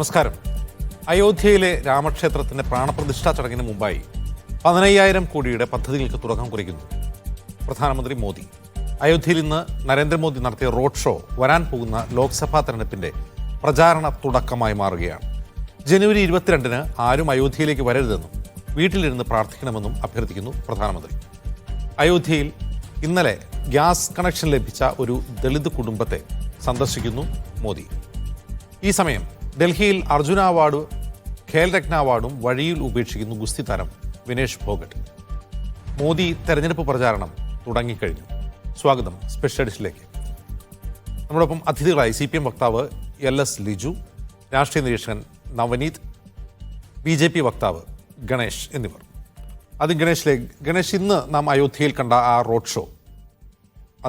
നമസ്കാരം. അയോധ്യയിലെ രാമക്ഷേത്രത്തിന്റെ പ്രാണപ്രതിഷ്ഠാ ചടങ്ങിന് മുമ്പായി 15,000 കോടിയുടെ പദ്ധതികൾക്ക് തുടക്കം കുറിക്കുന്നു പ്രധാനമന്ത്രി മോദി. അയോധ്യയിൽ ഇന്ന് നരേന്ദ്രമോദി നടത്തിയ റോഡ് ഷോ വരാൻ പോകുന്ന ലോക്സഭാ തെരഞ്ഞെടുപ്പിന്റെ പ്രചാരണ തുടക്കമായി മാറുകയാണ്. ജനുവരി 22-ന് ആരും അയോധ്യയിലേക്ക് വരരുതെന്നും വീട്ടിലിരുന്ന് പ്രാർത്ഥിക്കണമെന്നും അഭ്യർത്ഥിക്കുന്നു പ്രധാനമന്ത്രി. അയോധ്യയിൽ ഇന്നലെ ഗ്യാസ് കണക്ഷൻ ലഭിച്ച ഒരു ദളിത് കുടുംബത്തെ സന്ദർശിക്കുന്നു മോദി. ഈ സമയം ഡൽഹിയിൽ അർജുന അവാർഡ്, ഖേൽരത്ന അവാർഡും വഴിയിൽ ഉപേക്ഷിക്കുന്നു ഗുസ്തി താരം വിനേഷ് ഫോഗട്ട്. മോദി തെരഞ്ഞെടുപ്പ് പ്രചാരണം തുടങ്ങിക്കഴിഞ്ഞു. സ്വാഗതം സ്പെഷ്യൽ എഡിഷനിലേക്ക്. നമ്മളൊപ്പം അതിഥികളായി CPM വക്താവ് LS ലിജു, രാഷ്ട്രീയ നിരീക്ഷകൻ നവനീത്, BJP വക്താവ് ഗണേഷ് എന്നിവർ. ആദ്യം ഗണേഷിലേക്ക്. ഗണേഷ്, ഇന്ന് നാം അയോധ്യയിൽ കണ്ട ആ റോഡ് ഷോ,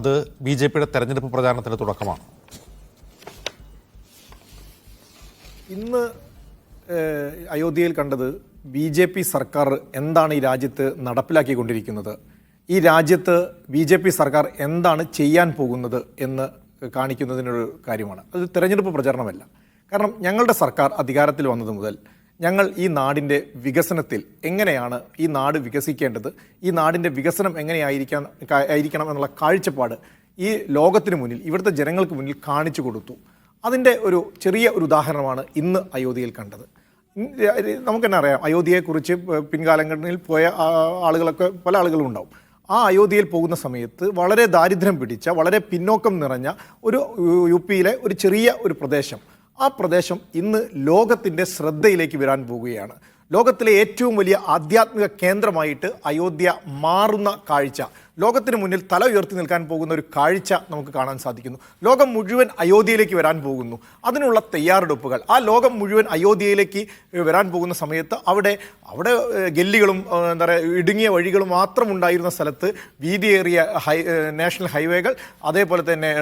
അത് BJPയുടെ തെരഞ്ഞെടുപ്പ് പ്രചാരണത്തിന്റെ തുടക്കമാണ്. ഇന്ന് അയോധ്യയിൽ കണ്ടത് BJP സർക്കാർ എന്താണ് ഈ രാജ്യത്ത് നടപ്പിലാക്കിക്കൊണ്ടിരിക്കുന്നത്, ഈ രാജ്യത്ത് BJP സർക്കാർ എന്താണ് ചെയ്യാൻ പോകുന്നത് എന്ന് കാണിക്കുന്നതിനൊരു കാര്യമാണ്. അത് തെരഞ്ഞെടുപ്പ് പ്രചാരണമല്ല. കാരണം ഞങ്ങളുടെ സർക്കാർ അധികാരത്തിൽ വന്നത് മുതൽ ഞങ്ങൾ ഈ നാടിൻ്റെ വികസനത്തിൽ എങ്ങനെയാണ് ഈ നാട് വികസിക്കേണ്ടത്, ഈ നാടിൻ്റെ വികസനം എങ്ങനെയായിരിക്കണം എന്നുള്ള കാഴ്ചപ്പാട് ഈ ലോകത്തിന് മുന്നിൽ, ഇവിടുത്തെ ജനങ്ങൾക്ക് മുന്നിൽ കാണിച്ചു കൊടുത്തു. അതിൻ്റെ ഒരു ചെറിയ ഒരു ഉദാഹരണമാണ് ഇന്ന് അയോധ്യയിൽ കണ്ടത്. നമുക്ക് തന്നെ അറിയാം, അയോധ്യയെക്കുറിച്ച് പിൻകാലങ്ങളിൽ പോയ ആളുകളൊക്കെ പല ആളുകളും ഉണ്ടാവും. ആ അയോധ്യയിൽ പോകുന്ന സമയത്ത് വളരെ ദാരിദ്ര്യം പിടിച്ച, വളരെ പിന്നോക്കം നിറഞ്ഞ ഒരു UP-യിലെ ഒരു ചെറിയ ഒരു പ്രദേശം, ആ പ്രദേശം ഇന്ന് ലോകത്തിൻ്റെ ശ്രദ്ധയിലേക്ക് വരാൻ പോവുകയാണ്. ലോകത്തിലെ ഏറ്റവും വലിയ ആധ്യാത്മിക കേന്ദ്രമായിട്ട് അയോധ്യ മാറുന്ന കാഴ്ച, ലോകത്തിന് മുന്നിൽ തല ഉയർത്തി നിൽക്കാൻ പോകുന്ന ഒരു കാഴ്ച നമുക്ക് കാണാൻ സാധിക്കുന്നു. ലോകം മുഴുവൻ അയോധ്യയിലേക്ക് വരാൻ പോകുന്നു. അതിനുള്ള തയ്യാറെടുപ്പുകൾ, ആ ലോകം മുഴുവൻ അയോധ്യയിലേക്ക് വരാൻ പോകുന്ന സമയത്ത് അവിടെ ഗല്ലികളും എന്താ പറയുക, ഇടുങ്ങിയ വഴികളും മാത്രം ഉണ്ടായിരുന്ന സ്ഥലത്ത് വീതിയേറിയ നാഷണൽ ഹൈവേകൾ, അതേപോലെ തന്നെ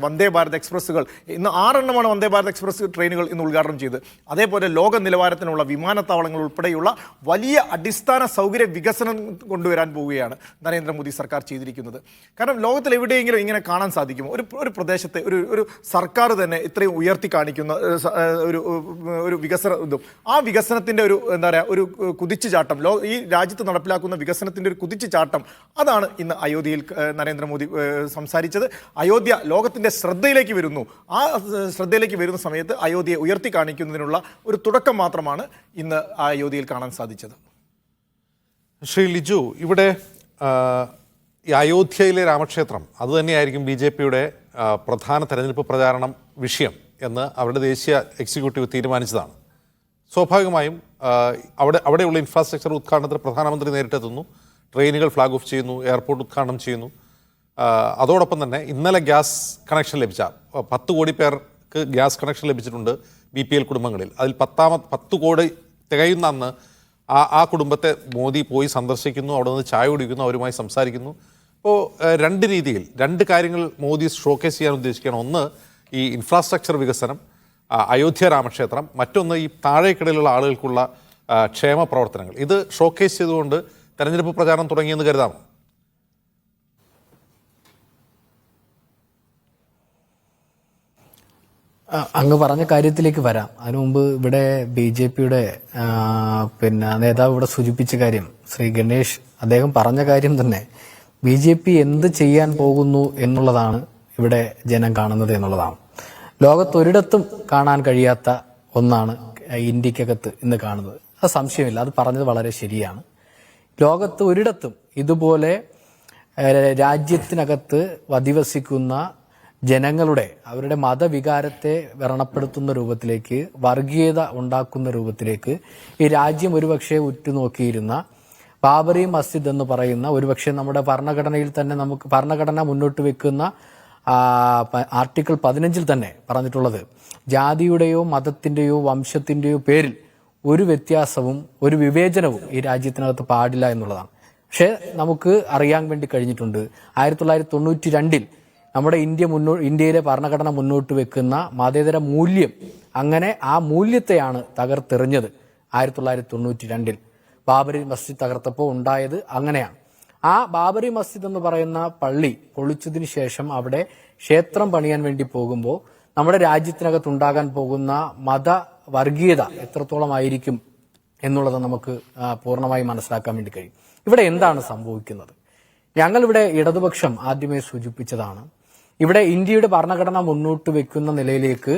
വന്ദേ ഭാരത് എക്സ്പ്രസ്സുകൾ, ഇന്ന് 6 വന്ദേ ഭാരത് എക്സ്പ്രസ് ട്രെയിനുകൾ ഇന്ന് ഉദ്ഘാടനം ചെയ്ത്, അതേപോലെ ലോക നിലവാരത്തിനുള്ള വിമാനത്താവളങ്ങൾ ഉൾപ്പെടെയുള്ള വലിയ അടിസ്ഥാന സൗകര്യ വികസനം കൊണ്ടുവരാൻ പോവുകയാണ് നരേന്ദ്രമോദി സർക്കാർ ചെയ്തിരിക്കുന്നത്. കാരണം ലോകത്തിൽ എവിടെയെങ്കിലും ഇങ്ങനെ കാണാൻ സാധിക്കുമോ? ഒരു പ്രദേശത്തെ ഒരു സർക്കാർ തന്നെ ഇത്രയും ഉയർത്തി കാണിക്കുന്ന ഒരു വികസന ഇതും, ആ വികസനത്തിൻ്റെ ഒരു എന്താ പറയുക, ഒരു കുതിച്ചുചാട്ടം, ഈ രാജ്യത്ത് നടപ്പിലാക്കുന്ന വികസനത്തിൻ്റെ ഒരു കുതിച്ചുചാട്ടം, അതാണ് ഇന്ന് അയോധ്യയിൽ നരേന്ദ്രമോദി സംസാരിച്ചത്. അയോധ്യ ലോകത്തിൻ്റെ ശ്രദ്ധയിലേക്ക് വരുന്നു. ആ ശ്രദ്ധയിലേക്ക് വരുന്ന സമയത്ത് അയോധ്യയെ ഉയർത്തി കാണിക്കുന്നതിനുള്ള ഒരു തുടക്കം മാത്രമാണ് ഇന്ന് അയോധ്യയിൽ കാണാൻ സാധിച്ചത്. ശ്രീ ലിജു, ഇവിടെ ഈ അയോധ്യയിലെ രാമക്ഷേത്രം അതുതന്നെയായിരിക്കും BJPയുടെ പ്രധാന തെരഞ്ഞെടുപ്പ് പ്രചാരണം വിഷയം എന്ന് അവരുടെ ദേശീയ എക്സിക്യൂട്ടീവ് തീരുമാനിച്ചതാണ്. സ്വാഭാവികമായും അവിടെയുള്ള ഇൻഫ്രാസ്ട്രക്ചർ ഉദ്ഘാടനത്തിന് പ്രധാനമന്ത്രി നേരിട്ടെത്തുന്നു, ട്രെയിനുകൾ ഫ്ലാഗ് ഓഫ് ചെയ്യുന്നു, എയർപോർട്ട് ഉദ്ഘാടനം ചെയ്യുന്നു. അതോടൊപ്പം തന്നെ ഇന്നലെ ഗ്യാസ് കണക്ഷൻ ലഭിച്ച 10 കോടി പേർക്ക് ഗ്യാസ് കണക്ഷൻ ലഭിച്ചിട്ടുണ്ട് BPL കുടുംബങ്ങളിൽ. അതിൽ 10 കോടി തികയുന്ന അന്ന് ആ കുടുംബത്തെ മോദി പോയി സന്ദർശിക്കുന്നു, അവിടെ നിന്ന് ചായ കുടിക്കുന്നു, അവരുമായി സംസാരിക്കുന്നു. അപ്പോൾ രണ്ട് രീതിയിൽ 2 കാര്യങ്ങൾ മോദി ഷോക്കേസ് ചെയ്യാൻ ഉദ്ദേശിക്കുകയാണ്. ഒന്ന് ഈ ഇൻഫ്രാസ്ട്രക്ചർ വികസനം, അയോധ്യ രാമക്ഷേത്രം, മറ്റൊന്ന് ഈ താഴേക്കിടയിലുള്ള ആളുകൾക്കുള്ള ക്ഷേമ പ്രവർത്തനങ്ങൾ. ഇത് ഷോക്കേസ് ചെയ്തുകൊണ്ട് തെരഞ്ഞെടുപ്പ് പ്രചാരണം തുടങ്ങിയെന്ന് കരുതാമോ? അങ്ങ് പറഞ്ഞ കാര്യത്തിലേക്ക് വരാം. അതിനു മുമ്പ് ഇവിടെ BJPയുടെ നേതാവ് ഇവിടെ സൂചിപ്പിച്ച കാര്യം, ശ്രീ ഗണേഷ്, അദ്ദേഹം പറഞ്ഞ കാര്യം തന്നെ, BJP എന്ത് ചെയ്യാൻ പോകുന്നു എന്നുള്ളതാണ് ഇവിടെ ജനം കാണുന്നത് എന്നുള്ളതാണ്. ലോകത്തൊരിടത്തും കാണാൻ കഴിയാത്ത ഒന്നാണ് ഇന്ത്യക്കകത്ത് ഇന്ന് കാണുന്നത്. അത് സംശയമില്ല, അത് പറഞ്ഞത് വളരെ ശരിയാണ്. ലോകത്ത് ഒരിടത്തും ഇതുപോലെ രാജ്യത്തിനകത്ത് അധിവസിക്കുന്ന ജനങ്ങളുടെ, അവരുടെ മതവികാരത്തെ വ്രണപ്പെടുത്തുന്ന രൂപത്തിലേക്ക്, വർഗീയത ഉണ്ടാക്കുന്ന രൂപത്തിലേക്ക് ഈ രാജ്യം ഒരുപക്ഷെ ഉറ്റുനോക്കിയിരുന്ന ബാബറി മസ്ജിദ് എന്ന് പറയുന്ന, ഒരുപക്ഷെ നമ്മുടെ ഭരണഘടനയിൽ തന്നെ നമുക്ക് ഭരണഘടന മുന്നോട്ട് വെക്കുന്ന ആർട്ടിക്കിൾ 15 തന്നെ പറഞ്ഞിട്ടുള്ളത്, ജാതിയുടെയോ മതത്തിന്റെയോ വംശത്തിന്റെയോ പേരിൽ ഒരു വ്യത്യാസവും ഒരു വിവേചനവും ഈ രാജ്യത്തിനകത്ത് പാടില്ല എന്നുള്ളതാണ്. പക്ഷേ നമുക്ക് അറിയാൻ വേണ്ടി കഴിഞ്ഞിട്ടുണ്ട്, 1992-ൽ നമ്മുടെ ഇന്ത്യയിലെ ഭരണഘടന മുന്നോട്ട് വെക്കുന്ന മതേതര മൂല്യം, അങ്ങനെ ആ മൂല്യത്തെയാണ് തകർത്തെറിഞ്ഞത് 1992-ൽ ബാബറി മസ്ജിദ് തകർത്തപ്പോൾ ഉണ്ടായത് അങ്ങനെയാണ്. ആ ബാബറി മസ്ജിദ് എന്ന് പറയുന്ന പള്ളി പൊളിച്ചതിന് ശേഷം അവിടെ ക്ഷേത്രം പണിയാൻ വേണ്ടി പോകുമ്പോൾ നമ്മുടെ രാജ്യത്തിനകത്ത് ഉണ്ടാകാൻ പോകുന്ന മത വർഗീയത എത്രത്തോളമായിരിക്കും എന്നുള്ളത് നമുക്ക് പൂർണ്ണമായി മനസ്സിലാക്കാൻ വേണ്ടി കഴിയും. ഇവിടെ എന്താണ് സംഭവിക്കുന്നത്? ഞങ്ങളിവിടെ ഇടതുപക്ഷം ആദ്യമേ സൂചിപ്പിച്ചതാണ്, ഇവിടെ ഇന്ത്യയുടെ ഭരണഘടന മുന്നോട്ട് വെക്കുന്ന നിലയിലേക്ക്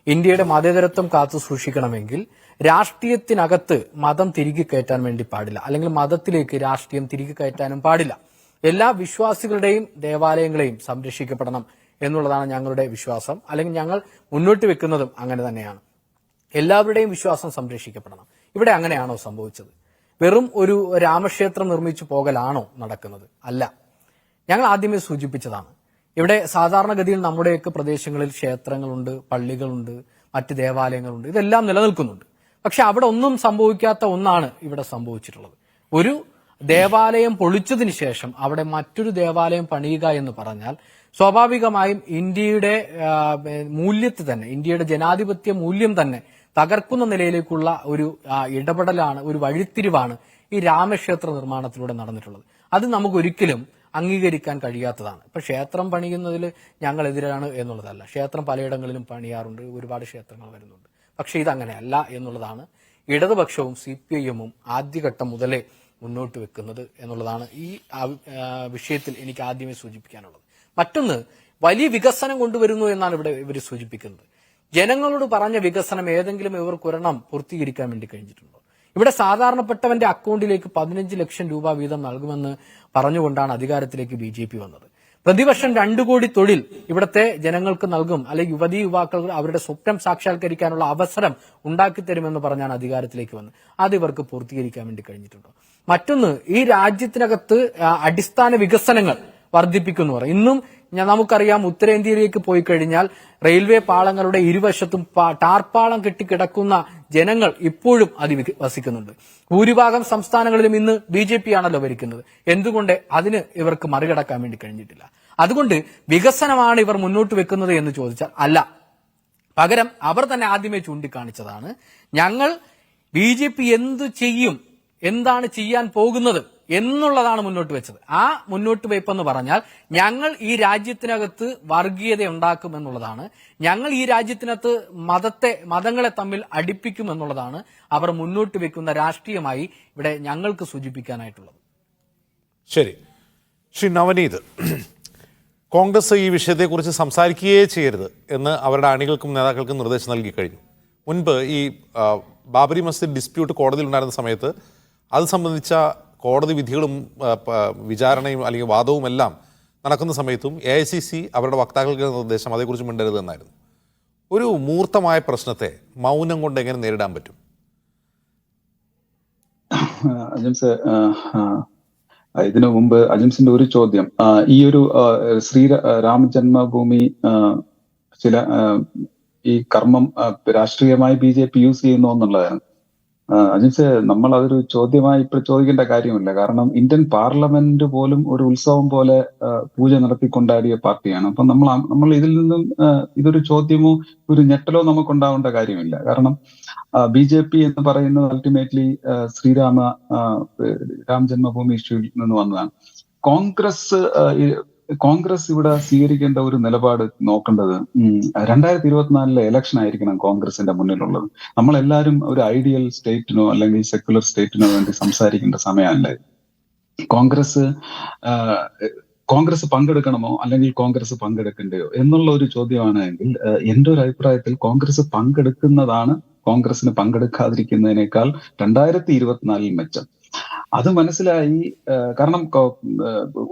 ഇന്ത്യയുടെ മതേതരത്വം കാത്തു സൂക്ഷിക്കണമെങ്കിൽ രാഷ്ട്രീയത്തിനകത്ത് മതം തിരികെ കയറ്റാൻ വേണ്ടി പാടില്ല, അല്ലെങ്കിൽ മതത്തിലേക്ക് രാഷ്ട്രീയം തിരികെ കയറ്റാനും പാടില്ല. എല്ലാ വിശ്വാസികളുടെയും ദേവാലയങ്ങളെയും സംരക്ഷിക്കപ്പെടണം എന്നുള്ളതാണ് ഞങ്ങളുടെ വിശ്വാസം, അല്ലെങ്കിൽ ഞങ്ങൾ മുന്നോട്ട് വെക്കുന്നതും അങ്ങനെ തന്നെയാണ്. എല്ലാവരുടെയും വിശ്വാസം സംരക്ഷിക്കപ്പെടണം. ഇവിടെ അങ്ങനെയാണോ സംഭവിച്ചത്? വെറും ഒരു രാമക്ഷേത്രം നിർമ്മിച്ചു പോകലാണോ നടക്കുന്നത്? അല്ല. ഞങ്ങൾ ആദ്യമേ സൂചിപ്പിച്ചതാണ്, ഇവിടെ സാധാരണഗതിയിൽ നമ്മുടെയൊക്കെ പ്രദേശങ്ങളിൽ ക്ഷേത്രങ്ങളുണ്ട്, പള്ളികളുണ്ട്, മറ്റ് ദേവാലയങ്ങളുണ്ട്, ഇതെല്ലാം നിലനിൽക്കുന്നുണ്ട്. പക്ഷെ അവിടെ ഒന്നും സംഭവിക്കാത്ത ഒന്നാണ് ഇവിടെ സംഭവിച്ചിട്ടുള്ളത്. ഒരു ദേവാലയം പൊളിച്ചതിന് ശേഷം അവിടെ മറ്റൊരു ദേവാലയം പണിയുക എന്ന് പറഞ്ഞാൽ സ്വാഭാവികമായും ഇന്ത്യയുടെ മൂല്യത്തെ തന്നെ, ഇന്ത്യയുടെ ജനാധിപത്യ മൂല്യം തന്നെ തകർക്കുന്ന നിലയിലേക്കുള്ള ഒരു ഇടപെടലാണ്, ഒരു വഴിത്തിരിവാണ് ഈ രാമക്ഷേത്ര നിർമ്മാണത്തിലൂടെ നടന്നിട്ടുള്ളത്. അത് നമുക്കൊരിക്കലും അംഗീകരിക്കാൻ കഴിയാത്തതാണ്. ഇപ്പൊ ക്ഷേത്രം പണിയുന്നതിൽ ഞങ്ങൾ എതിരാണ് എന്നുള്ളതല്ല, ക്ഷേത്രം പലയിടങ്ങളിലും പണിയാറുണ്ട്, ഒരുപാട് ക്ഷേത്രങ്ങൾ വരുന്നുണ്ട്. പക്ഷെ ഇതങ്ങനെയല്ല എന്നുള്ളതാണ് ഇടതുപക്ഷവും CPIM-ഉം ആദ്യഘട്ടം മുതലേ മുന്നോട്ട് വെക്കുന്നത് എന്നുള്ളതാണ് ഈ വിഷയത്തിൽ എനിക്ക് ആദ്യമേ സൂചിപ്പിക്കാനുള്ളത്. മറ്റൊന്ന്, വലിയ വികസനം കൊണ്ടുവരുന്നു എന്നാണ് ഇവിടെ ഇവർ സൂചിപ്പിക്കുന്നത്. ജനങ്ങളോട് പറഞ്ഞ വികസനം ഏതെങ്കിലും ഇവർക്കൊരെണ്ണം പൂർത്തീകരിക്കാൻ വേണ്ടി കഴിഞ്ഞിട്ടുണ്ടോ? ഇവിടെ സാധാരണപ്പെട്ടവന്റെ അക്കൗണ്ടിലേക്ക് 15 ലക്ഷം രൂപ വീതം നൽകുമെന്ന് പറഞ്ഞുകൊണ്ടാണ് അധികാരത്തിലേക്ക് BJP വന്നത്. പ്രതിവർഷം 2 കോടി തൊഴിൽ ഇവിടുത്തെ ജനങ്ങൾക്ക് നൽകും, അല്ലെങ്കിൽ യുവതീ യുവാക്കൾക്ക് അവരുടെ സ്വപ്നം സാക്ഷാത്കരിക്കാനുള്ള അവസരം ഉണ്ടാക്കിത്തരുമെന്ന് പറഞ്ഞാണ് അധികാരത്തിലേക്ക് വന്നത്. അത് ഇവർക്ക് പൂർത്തീകരിക്കാൻ വേണ്ടി കഴിഞ്ഞിട്ടുണ്ടോ? മറ്റൊന്ന്, ഈ രാജ്യത്തിനകത്ത് അടിസ്ഥാന വികസനങ്ങൾ വർദ്ധിപ്പിക്കുന്നു. ഇന്നും നമുക്കറിയാം, ഉത്തരേന്ത്യയിലേക്ക് പോയി കഴിഞ്ഞാൽ റെയിൽവേ പാളങ്ങളുടെ ഇരുവശത്തും ടാർപ്പാളം കെട്ടിക്കിടക്കുന്ന ജനങ്ങൾ ഇപ്പോഴും വസിക്കുന്നുണ്ട്. ഭൂരിഭാഗം സംസ്ഥാനങ്ങളിലും ഇന്ന് BJP ആണല്ലോ ഭരിക്കുന്നത്. എന്തുകൊണ്ട് അതിന് ഇവർക്ക് മറികടക്കാൻ വേണ്ടി കഴിഞ്ഞിട്ടില്ല? അതുകൊണ്ട് വികസനമാണ് ഇവർ മുന്നോട്ട് വെക്കുന്നത് എന്ന് ചോദിച്ചാൽ അല്ല. പകരം അവർ തന്നെ ആദ്യമേ ചൂണ്ടിക്കാണിച്ചതാണ്, ഞങ്ങൾ BJP എന്തു ചെയ്യും, എന്താണ് ചെയ്യാൻ പോകുന്നത് എന്നുള്ളതാണ് മുന്നോട്ട് വെച്ചത്. ആ മുന്നോട്ട് വെപ്പെന്ന് പറഞ്ഞാൽ ഞങ്ങൾ ഈ രാജ്യത്തിനകത്ത് വർഗീയത ഉണ്ടാക്കും എന്നുള്ളതാണ്, ഞങ്ങൾ ഈ രാജ്യത്തിനകത്ത് മതങ്ങളെ തമ്മിൽ അടുപ്പിക്കും എന്നുള്ളതാണ് അവർ മുന്നോട്ട് വെക്കുന്ന രാഷ്ട്രീയമായി ഇവിടെ ഞങ്ങൾക്ക് സൂചിപ്പിക്കാനായിട്ടുള്ളത്. ശരി, ശ്രീ നവനീത്, കോൺഗ്രസ് ഈ വിഷയത്തെക്കുറിച്ച് സംസാരിക്കുകയേ ചെയ്യരുത് എന്ന് അവരുടെ അണികൾക്കും നേതാക്കൾക്കും നിർദ്ദേശം നൽകി കഴിഞ്ഞു. മുൻപ് ഈ ബാബരി മസ്ജിദ് ഡിസ്പ്യൂട്ട് കോടതിയിൽ ഉണ്ടായിരുന്ന സമയത്ത് അത് സംബന്ധിച്ച കോടതി വിധികളും വിചാരണയും അല്ലെങ്കിൽ വാദവും എല്ലാം നടക്കുന്ന സമയത്തും AICC അവരുടെ വക്താക്കൾക്ക് നിർദ്ദേശം അതേക്കുറിച്ച് മിണ്ടരുത് എന്നായിരുന്നു. ഒരു മൂർത്തമായ പ്രശ്നത്തെ മൗനം കൊണ്ട് എങ്ങനെ നേരിടാൻ പറ്റും? അജിംസ്, ഇതിനു മുമ്പ് അജിംസിന്റെ ഒരു ചോദ്യം, ഈ ഒരു രാമ ജന്മഭൂമി ചില ഈ കർമ്മം രാഷ്ട്രീയമായി BJP യൂസ് ചെയ്യുന്നു എന്നുള്ളതാണ്. അജിംസ്, നമ്മൾ അതൊരു ചോദ്യമായി ഇപ്പോൾ ചോദിക്കേണ്ട കാര്യമില്ല. കാരണം ഇന്ത്യൻ പാർലമെന്റ് പോലും ഒരു ഉത്സവം പോലെ പൂജ നടത്തി കൊണ്ടാടിയ പാർട്ടിയാണ്. അപ്പൊ നമ്മൾ ഇതിൽ നിന്നും ഇതൊരു ചോദ്യമോ ഒരു ഞെട്ടലോ നമുക്കുണ്ടാവേണ്ട കാര്യമില്ല. കാരണം BJP എന്ന് പറയുന്നത് അൾട്ടിമേറ്റ്ലി രാം ജന്മഭൂമി ഇഷ്യൂവിൽ നിന്ന് വന്നതാണ്. കോൺഗ്രസ് ഇവിടെ സ്വീകരിക്കേണ്ട ഒരു നിലപാട് നോക്കേണ്ടത് 2024 ഇലക്ഷൻ ആയിരിക്കണം കോൺഗ്രസിന്റെ മുന്നിലുള്ളത്. നമ്മളെല്ലാവരും ഒരു ഐഡിയൽ സ്റ്റേറ്റിനോ അല്ലെങ്കിൽ സെക്യുലർ സ്റ്റേറ്റിനോ വേണ്ടി സംസാരിക്കേണ്ട സമയമല്ല. കോൺഗ്രസ് പങ്കെടുക്കണമോ അല്ലെങ്കിൽ കോൺഗ്രസ് പങ്കെടുക്കണ്ടയോ എന്നുള്ള ഒരു ചോദ്യമാണ് എങ്കിൽ എന്റെ ഒരു അഭിപ്രായത്തിൽ കോൺഗ്രസ് പങ്കെടുക്കുന്നതാണ് കോൺഗ്രസിന് പങ്കെടുക്കാതിരിക്കുന്നതിനേക്കാൾ 2024 മെച്ചം. അത് മനസ്സിലായി. കാരണം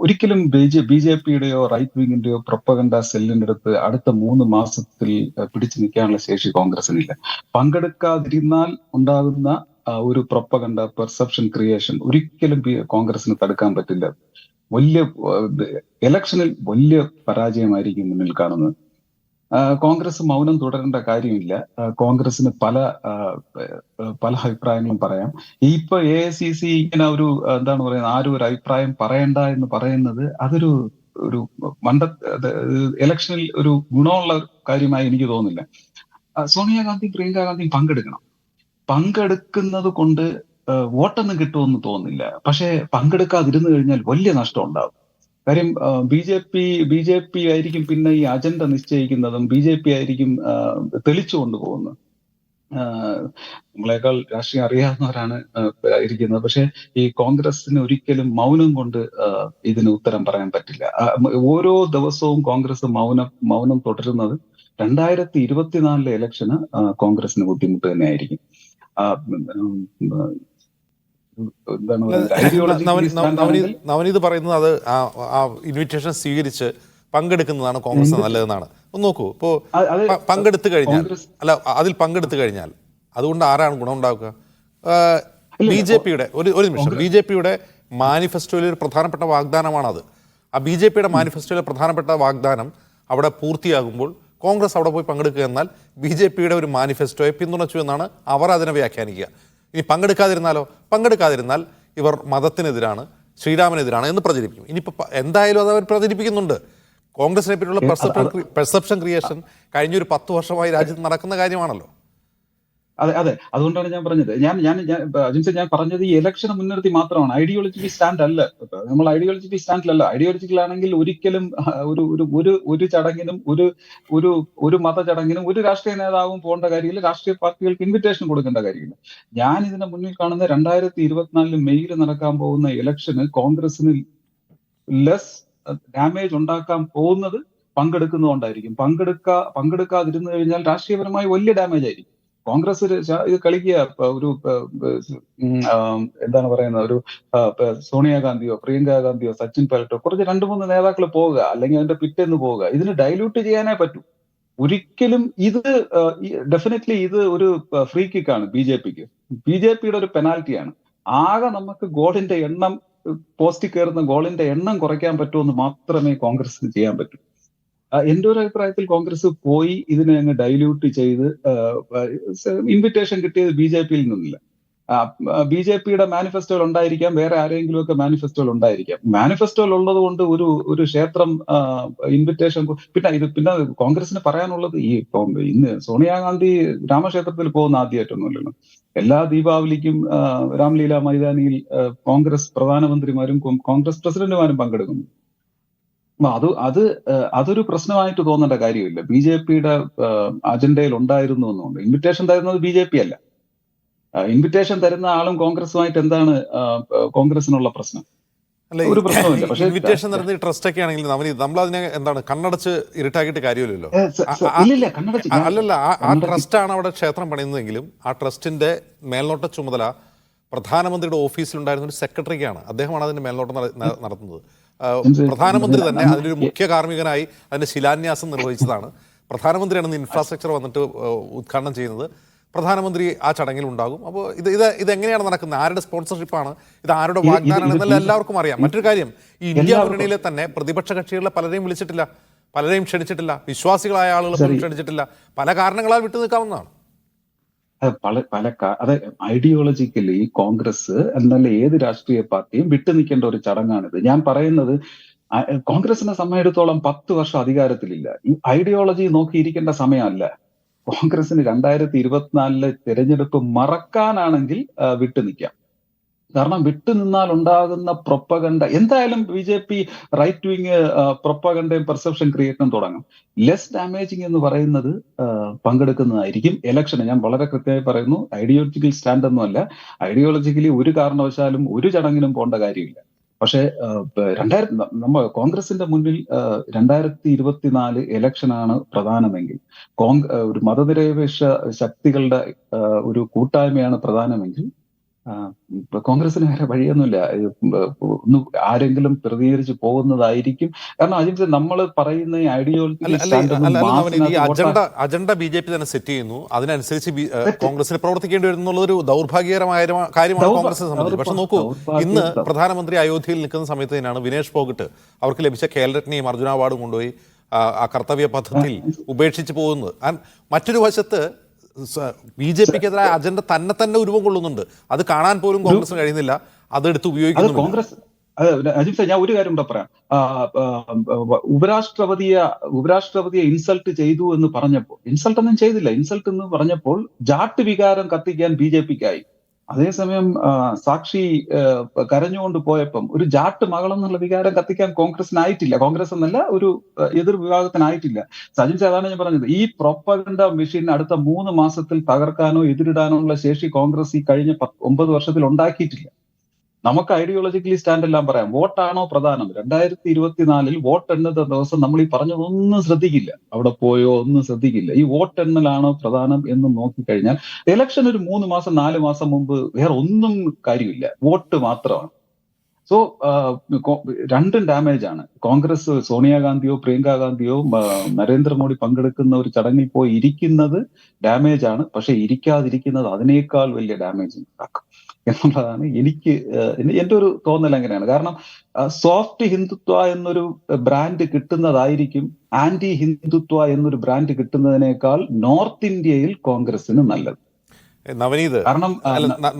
ഒരിക്കലും BJPയുടെയോ റൈറ്റ് വിങ്ങിന്റെയോ പ്രൊപ്പഗണ്ട സെല്ലിന്റെ അടുത്ത് അടുത്ത 3 മാസത്തിൽ പിടിച്ചു നിൽക്കാനുള്ള ശേഷി കോൺഗ്രസിനില്ല. പങ്കെടുക്കാതിരുന്നാൽ ഉണ്ടാകുന്ന ഒരു പ്രൊപ്പഗണ്ട പെർസെപ്ഷൻ ക്രിയേഷൻ ഒരിക്കലും കോൺഗ്രസിന് തടുക്കാൻ പറ്റില്ല. ഇലക്ഷനിൽ വലിയ പരാജയമായിരിക്കും മുന്നിൽ കാണുന്നത്. കോൺഗ്രസ് മൗനം തുടരേണ്ട കാര്യമില്ല. കോൺഗ്രസിന് പല അഭിപ്രായങ്ങളും പറയാം. ഇപ്പൊ AICC ഇങ്ങനെ ഒരു എന്താണ് പറയുന്നത്, ആരും ഒരു അഭിപ്രായം പറയണ്ട എന്ന് പറയുന്നത് അതൊരു ഇലക്ഷനിൽ ഒരു ഗുണമുള്ള കാര്യമായി എനിക്ക് തോന്നുന്നില്ല. സോണിയാഗാന്ധി പ്രിയങ്ക ഗാന്ധി പങ്കെടുക്കുന്നത് കൊണ്ട് വോട്ടൊന്നും കിട്ടുമെന്ന് തോന്നുന്നില്ല. പക്ഷെ പങ്കെടുക്കാതിരുന്നു കഴിഞ്ഞാൽ വലിയ നഷ്ടം ഉണ്ടാവും. കാര്യം BJP ആയിരിക്കും പിന്നെ ഈ അജണ്ട നിശ്ചയിക്കുന്നതും BJP ആയിരിക്കും തെളിച്ചു കൊണ്ടുപോകുന്നത്. നമ്മളെക്കാൾ രാഷ്ട്രീയം അറിയാവുന്നവരാണ് ഇരിക്കുന്നത്. പക്ഷെ ഈ കോൺഗ്രസിന് ഒരിക്കലും മൗനം കൊണ്ട് ഇതിന് ഉത്തരം പറയാൻ പറ്റില്ല. ഓരോ ദിവസവും കോൺഗ്രസ് മൗനം തുടരുന്നത് 2024 ഇലക്ഷന് കോൺഗ്രസിന് ബുദ്ധിമുട്ട് തന്നെയായിരിക്കും. എന്താണ് പറയുന്നത്, ഐഡിയോളജിക്കലി സ്റ്റാൻഡ് ആണെങ്കിൽ നവനീത് പറയുന്നത് അത് ആ ഇൻവിറ്റേഷൻ സ്വീകരിച്ച് പങ്കെടുക്കുന്നതാണ് കോൺഗ്രസ് നല്ലതെന്നാണ്. ഒന്ന് നോക്കൂ, ഇപ്പോ പങ്കെടുത്തു കഴിഞ്ഞാൽ അതിൽ പങ്കെടുത്തു കഴിഞ്ഞാൽ അതുകൊണ്ട് ആരാണ് ഗുണം ഉണ്ടാക്കുക? ബി ജെ പിയുടെ ഒരു നിമിഷം, ബി ജെ പിയുടെ മാനിഫെസ്റ്റോയിലെ ഒരു പ്രധാനപ്പെട്ട വാഗ്ദാനമാണത്. ആ ബി ജെ പിയുടെ മാനിഫെസ്റ്റോയിലെ പ്രധാനപ്പെട്ട വാഗ്ദാനം അവിടെ പൂർത്തിയാകുമ്പോൾ കോൺഗ്രസ് അവിടെ പോയി പങ്കെടുക്കുക എന്നാൽ ബി ജെ പിയുടെ ഒരു മാനിഫെസ്റ്റോയെ പിന്തുണച്ചു എന്നാണ് അവർ അതിനെ വ്യാഖ്യാനിക്കുക. ഇനി പങ്കെടുക്കാതിരുന്നാൽ ഇവർ മതത്തിനെതിരാണ്, ശ്രീരാമനെതിരാണ് എന്ന് പ്രചരിപ്പിക്കും. ഇനിയിപ്പോൾ എന്തായാലും അത് അവർ പ്രചരിപ്പിക്കുന്നുണ്ട്. കോൺഗ്രസിനെ പറ്റിയുള്ള പെർസെപ്ഷൻ ക്രിയേഷൻ കഴിഞ്ഞൊരു 10 വർഷമായി രാജ്യത്ത് നടക്കുന്ന കാര്യമാണല്ലോ. അതെ, അതുകൊണ്ടാണ് ഞാൻ പറഞ്ഞത്. ഞാൻ പറഞ്ഞത് ഈ ഇലക്ഷനെ മുൻനിർത്തി മാത്രമാണ്. ഐഡിയോളജിക്കൽ സ്റ്റാൻഡ് അല്ല. നമ്മൾ ഐഡിയോളജിക്കൽ സ്റ്റാൻഡിലല്ല. ഐഡിയോളജിക്കൽ ആണെങ്കിൽ ഒരിക്കലും ഒരു ചടങ്ങിനും ഒരു മതചടങ്ങിനും ഒരു രാഷ്ട്രീയ നേതാവും പോകേണ്ട കാര്യമില്ല, രാഷ്ട്രീയ പാർട്ടികൾക്ക് ഇൻവിറ്റേഷൻ കൊടുക്കേണ്ട കാര്യമില്ല. ഞാൻ ഇതിന്റെ മുന്നിൽ കാണുന്ന 2024 മെയ്യിൽ നടക്കാൻ പോകുന്ന ഇലക്ഷന് കോൺഗ്രസിന് ലെസ് ഡാമേജ് ഉണ്ടാക്കാൻ പോകുന്നത് പങ്കെടുക്കുന്നതുകൊണ്ടായിരിക്കും. പങ്കെടുക്കാതിരുന്നു കഴിഞ്ഞാൽ രാഷ്ട്രീയപരമായി വലിയ ഡാമേജ് ആയിരിക്കും. കോൺഗ്രസ് ഇത് കളിക്കുക, ഒരു എന്താണ് പറയുന്നത്, ഒരു സോണിയാഗാന്ധിയോ പ്രിയങ്ക ഗാന്ധിയോ സച്ചിൻ പൈലറ്റോ കുറച്ച് 2-3 നേതാക്കൾ പോവുക, അല്ലെങ്കിൽ അതിന്റെ പിറ്റേന്ന് പോവുക. ഇതിന് ഡൈല്യൂട്ട് ചെയ്യാനേ പറ്റൂ. ഒരിക്കലും ഇത് ഡെഫിനറ്റ്ലി ഇത് ഒരു ഫ്രീ കിക്കാണ് ബി ജെ പിക്ക്. ബി ജെ പിയുടെ ഒരു പെനാൽറ്റിയാണ്. ആകെ നമുക്ക് ഗോളിന്റെ എണ്ണം, പോസ്റ്റിൽ കയറുന്ന ഗോളിന്റെ എണ്ണം കുറയ്ക്കാൻ പറ്റുമെന്ന് മാത്രമേ കോൺഗ്രസിന് ചെയ്യാൻ പറ്റൂ. എന്റെ ഒരു അഭിപ്രായത്തിൽ കോൺഗ്രസ് പോയി ഇതിനെ അങ്ങ് ഡൈല്യൂട്ട് ചെയ്ത്, ഇൻവിറ്റേഷൻ കിട്ടിയത് ബി ജെ പിയിൽ നിന്നില്ല. ബി ജെ പിയുടെ മാനിഫെസ്റ്റോയിൽ ഉണ്ടായിരിക്കാം, വേറെ ആരെങ്കിലും ഒക്കെ മാനിഫെസ്റ്റോയിൽ ഉണ്ടായിരിക്കാം. മാനിഫെസ്റ്റോയിൽ ഉള്ളത് കൊണ്ട് ഒരു ക്ഷേത്രം ഇൻവിറ്റേഷൻ, പിന്നെ കോൺഗ്രസിന് പറയാനുള്ളത് ഇന്ന് സോണിയാഗാന്ധി രാമക്ഷേത്രത്തിൽ പോകുന്ന ആദ്യമായിട്ടൊന്നുമില്ലല്ലോ. എല്ലാ ദീപാവലിക്കും രാംലീല മൈതാനിയിൽ കോൺഗ്രസ് പ്രധാനമന്ത്രിമാരും കോൺഗ്രസ് പ്രസിഡന്റുമാരും പങ്കെടുക്കുന്നു. അതൊരു പ്രശ്നമായിട്ട് തോന്നേണ്ട കാര്യമില്ല. ബി ജെ പിയുടെ അജണ്ടയിൽ ഉണ്ടായിരുന്നു എന്നുണ്ട്. ഇൻവിറ്റേഷൻ തരുന്നത് ബി ജെ പി അല്ല. ഇൻവിറ്റേഷൻ തരുന്ന ആളും കോൺഗ്രസുമായിട്ട് എന്താണ് കോൺഗ്രസിനുള്ള പ്രശ്നം? ഒരു പ്രശ്നമില്ല. പക്ഷേ ഇൻവിറ്റേഷൻ തരുന്ന ട്രസ്റ്റ് ഒക്കെ ആണെങ്കിൽ നമ്മൾ അതിനെ എന്താണ് കണ്ണടച്ച് ഇരുട്ടാക്കിയിട്ട് കാര്യമില്ലല്ലോ. അല്ലല്ല, ആ ട്രസ്റ്റാണ് അവിടെ ക്ഷേത്രം പണിയുന്നതെങ്കിലും ആ ട്രസ്റ്റിന്റെ മേൽനോട്ട ചുമതല പ്രധാനമന്ത്രിയുടെ ഓഫീസിലുണ്ടായിരുന്ന ഒരു സെക്രട്ടറിക്കാണ്. അദ്ദേഹമാണ് അതിന്റെ മേൽനോട്ടം നടത്തുന്നത്. പ്രധാനമന്ത്രി തന്നെ അതിലൊരു മുഖ്യ കാർമ്മികനായി അതിന്റെ ശിലാന്യാസം നിർവഹിച്ചതാണ്. പ്രധാനമന്ത്രിയാണ് ഇൻഫ്രാസ്ട്രക്ചർ വന്നിട്ട് ഉദ്ഘാടനം ചെയ്യുന്നത്. പ്രധാനമന്ത്രി ആ ചടങ്ങിൽ ഉണ്ടാകും. അപ്പോൾ ഇത് എങ്ങനെയാണ് നടക്കുന്നത്? ആരുടെ സ്പോൺസർഷിപ്പാണ് ഇത്? ആരുടെ വാഗ്ദാനമാണ് എന്നല്ല എല്ലാവർക്കും അറിയാം. മറ്റൊരു കാര്യം, ഈ ഇന്ത്യ മുന്നണിയിലെ തന്നെ പ്രതിപക്ഷ കക്ഷികളെ പലരെയും വിളിച്ചിട്ടില്ല, പലരെയും ക്ഷണിച്ചിട്ടില്ല, വിശ്വാസികളായ ആളുകളെ പോലും ക്ഷണിച്ചിട്ടില്ല. പല കാരണങ്ങളാൽ വിട്ടു നിൽക്കാവുന്നതാണ്. അതെ, ഐഡിയോളജിക്കലി കോൺഗ്രസ് എന്നല്ല ഏത് രാഷ്ട്രീയ പാർട്ടിയും വിട്ടു നിൽക്കേണ്ട ഒരു ചടങ്ങാണിത്. ഞാൻ പറയുന്നത് കോൺഗ്രസിനെ സംബന്ധിച്ചിടത്തോളം 10 വർഷം അധികാരത്തിലില്ല. ഈ ഐഡിയോളജി നോക്കിയിരിക്കേണ്ട സമയമല്ല. കോൺഗ്രസിന് 2024 തെരഞ്ഞെടുപ്പ് മറക്കാനാണെങ്കിൽ വിട്ടുനിൽക്കാം. കാരണം വിട്ടുനിന്നാൽ ഉണ്ടാകുന്ന പ്രൊപ്പഗണ്ട എന്തായാലും B J P right wing പ്രൊപ്പഗണ്ടയും പെർസെപ്ഷൻ ക്രിയേറ്റും തുടങ്ങും. ലെസ് ഡാമേജിങ് എന്ന് പറയുന്നത് പങ്കെടുക്കുന്നതായിരിക്കും. ഇലക്ഷന് ഞാൻ വളരെ കൃത്യമായി പറയുന്നു, ഐഡിയോളജിക്കൽ സ്റ്റാൻഡ് ഒന്നുമല്ല. ഐഡിയോളജിക്കലി ഒരു കാരണവശാലും ഒരു ചടങ്ങിനും പോകേണ്ട കാര്യമില്ല. പക്ഷേ കോൺഗ്രസിന്റെ മുന്നിൽ 2024 ഇലക്ഷനാണ് പ്രധാനമെങ്കിൽ, ഒരു മതനിരപേക്ഷ ശക്തികളുടെ ഒരു കൂട്ടായ്മയാണ് പ്രധാനമെങ്കിൽ കോൺഗ്രസിന് വേറെ വഴിയൊന്നുമില്ല. ആരെങ്കിലും പ്രതികരിച്ച് പോകുന്നതായിരിക്കും. കാരണം അതിന് നമ്മൾ പറയുന്ന അജണ്ട ബി ജെ പി തന്നെ സെറ്റ് ചെയ്യുന്നു. അതിനനുസരിച്ച് കോൺഗ്രസിന് പ്രവർത്തിക്കേണ്ടി വരും എന്നുള്ളൊരു ദൗർഭാഗ്യകരമായ കാര്യമാണ് കോൺഗ്രസിനെ സംബന്ധിച്ച്. പക്ഷെ നോക്കൂ, ഇന്ന് പ്രധാനമന്ത്രി അയോധ്യയിൽ നിൽക്കുന്ന സമയത്ത് തന്നെയാണ് വിനേഷ് ഫോഗട്ട് അവർക്ക് ലഭിച്ച ഖേൽരത്നയും അർജുന അവാർഡും കൊണ്ടുപോയി ആ കർത്തവ്യ പഥത്തിൽ ഉപേക്ഷിച്ച് പോകുന്നത്. മറ്റൊരു വശത്ത് ബി ജെ പിക്കെതിരായ അജണ്ട തന്നെ ഉരുവം കൊള്ളുന്നുണ്ട്. അത് കാണാൻ പോലും കോൺഗ്രസിന് കഴിയുന്നില്ല. അതെടുത്ത് ഉപയോഗിക്കുന്നു കോൺഗ്രസ്. അജിത് സാർ, ഞാൻ ഒരു കാര്യം കൂടെ പറയാം. ഉപരാഷ്ട്രപതിയെ ഇൻസൾട്ട് ചെയ്തു എന്ന് പറഞ്ഞപ്പോൾ, ഇൻസൾട്ട് ഒന്നും ചെയ്തില്ല. ഇൻസൾട്ട് എന്ന് പറഞ്ഞപ്പോൾ ജാട്ട് വികാരം കത്തിക്കാൻ ബി ജെ പിക്കായി. അതേസമയം സാക്ഷി കരഞ്ഞുകൊണ്ട് പോയപ്പം ഒരു ജാട്ട് മകളെന്നുള്ള വികാരം കത്തിക്കാൻ കോൺഗ്രസിനായിട്ടില്ല. കോൺഗ്രസ് എന്നല്ല, ഒരു എതിർ വിഭാഗത്തിനായിട്ടില്ല. സജിൻ അതാണ് ഞാൻ പറഞ്ഞത്. ഈ പ്രൊപ്പഗണ്ട മെഷീൻ അടുത്ത 3 മാസത്തിൽ തകർക്കാനോ എതിരിടാനോ ഉള്ള ശേഷി കോൺഗ്രസ് ഈ കഴിഞ്ഞ 9 വർഷത്തിൽ ഉണ്ടാക്കിയിട്ടില്ല. നമുക്ക് ഐഡിയോളജിക്കലി സ്റ്റാൻഡ് എല്ലാം പറയാം. വോട്ടാണോ പ്രധാനം? 2024 വോട്ട് എണ്ണുന്ന ദിവസം നമ്മൾ ഈ പറഞ്ഞതൊന്നും ശ്രദ്ധിക്കില്ല. അവിടെ പോയോ ഒന്നും ശ്രദ്ധിക്കില്ല. ഈ വോട്ട് എണ്ണലാണോ പ്രധാനം എന്ന് നോക്കിക്കഴിഞ്ഞാൽ ഇലക്ഷൻ ഒരു 3 മാസം 4 മാസം മുമ്പ് വേറെ ഒന്നും കാര്യമില്ല, വോട്ട് മാത്രമാണ്. സോ രണ്ടും ഡാമേജ് ആണ്. കോൺഗ്രസ് സോണിയാഗാന്ധിയോ പ്രിയങ്ക ഗാന്ധിയോ നരേന്ദ്രമോദി പങ്കെടുക്കുന്ന ഒരു ചടങ്ങിൽ പോയി ഇരിക്കുന്നത് ഡാമേജ് ആണ്. പക്ഷെ ഇരിക്കാതിരിക്കുന്നത് അതിനേക്കാൾ വലിയ ഡാമേജ് ഉണ്ടാക്കും എന്നുള്ളതാണ് എന്റെ ഒരു തോന്നൽ. അങ്ങനെയാണ്. കാരണം സോഫ്റ്റ് ഹിന്ദുത്വ എന്നൊരു ബ്രാൻഡ് കിട്ടുന്നതായിരിക്കും ആന്റി ഹിന്ദുത്വ എന്നൊരു ബ്രാൻഡ് കിട്ടുന്നതിനേക്കാൾ നോർത്ത് ഇന്ത്യയിൽ കോൺഗ്രസിന് നല്ലത്. നവനീത്, കാരണം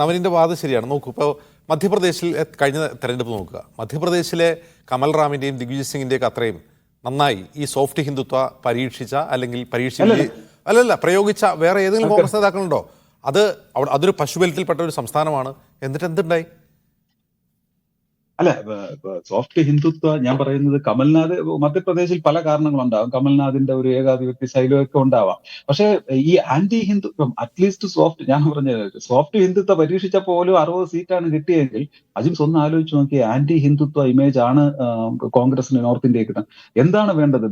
നവനീന്റെ വാദം ശരിയാണ്. നോക്കൂ, ഇപ്പോൾ മധ്യപ്രദേശിൽ കഴിഞ്ഞ തെരഞ്ഞെടുപ്പ് നോക്കുക. മധ്യപ്രദേശിലെ കമൽ റാമിന്റെയും ദിഗ്വിജയ് സിംഗിന്റെയൊക്കെ അത്രയും നന്നായി ഈ സോഫ്റ്റ് ഹിന്ദുത്വ പരീക്ഷിച്ച അല്ലെങ്കിൽ പ്രയോഗിച്ച വേറെ ഏതെങ്കിലും കോൺഗ്രസ് നേതാക്കളുണ്ടോ? അതൊരു പശുബലത്തിൽപ്പെട്ട ഒരു സംസ്ഥാനമാണ്. എന്നിട്ട് എന്തുണ്ടായി? അല്ല, സോഫ്റ്റ് ഹിന്ദുത്വ ഞാൻ പറയുന്നത്, കമൽനാഥ് മധ്യപ്രദേശിൽ പല കാരണങ്ങളുണ്ടാവും. കമൽനാഥിന്റെ ഒരു ഏകാധിപത്യ ശൈലിയൊക്കെ ഉണ്ടാവാം. പക്ഷെ ഈ ആന്റി ഹിന്ദുത്വം അറ്റ്ലീസ്റ്റ് ഞാൻ പറഞ്ഞത് സോഫ്റ്റ് ഹിന്ദുത്വ പരീക്ഷിച്ചപ്പോൾ പോലും 60 സീറ്റാണ് കിട്ടിയെങ്കിൽ അജിംസ് ഒന്ന് ആലോചിച്ച് നോക്കി, ആന്റി ഹിന്ദുത്വ ഇമേജ് ആണ് കോൺഗ്രസിന് നോർത്ത് ഇന്ത്യയിൽ കിട്ടണം. എന്താണ് വേണ്ടത്?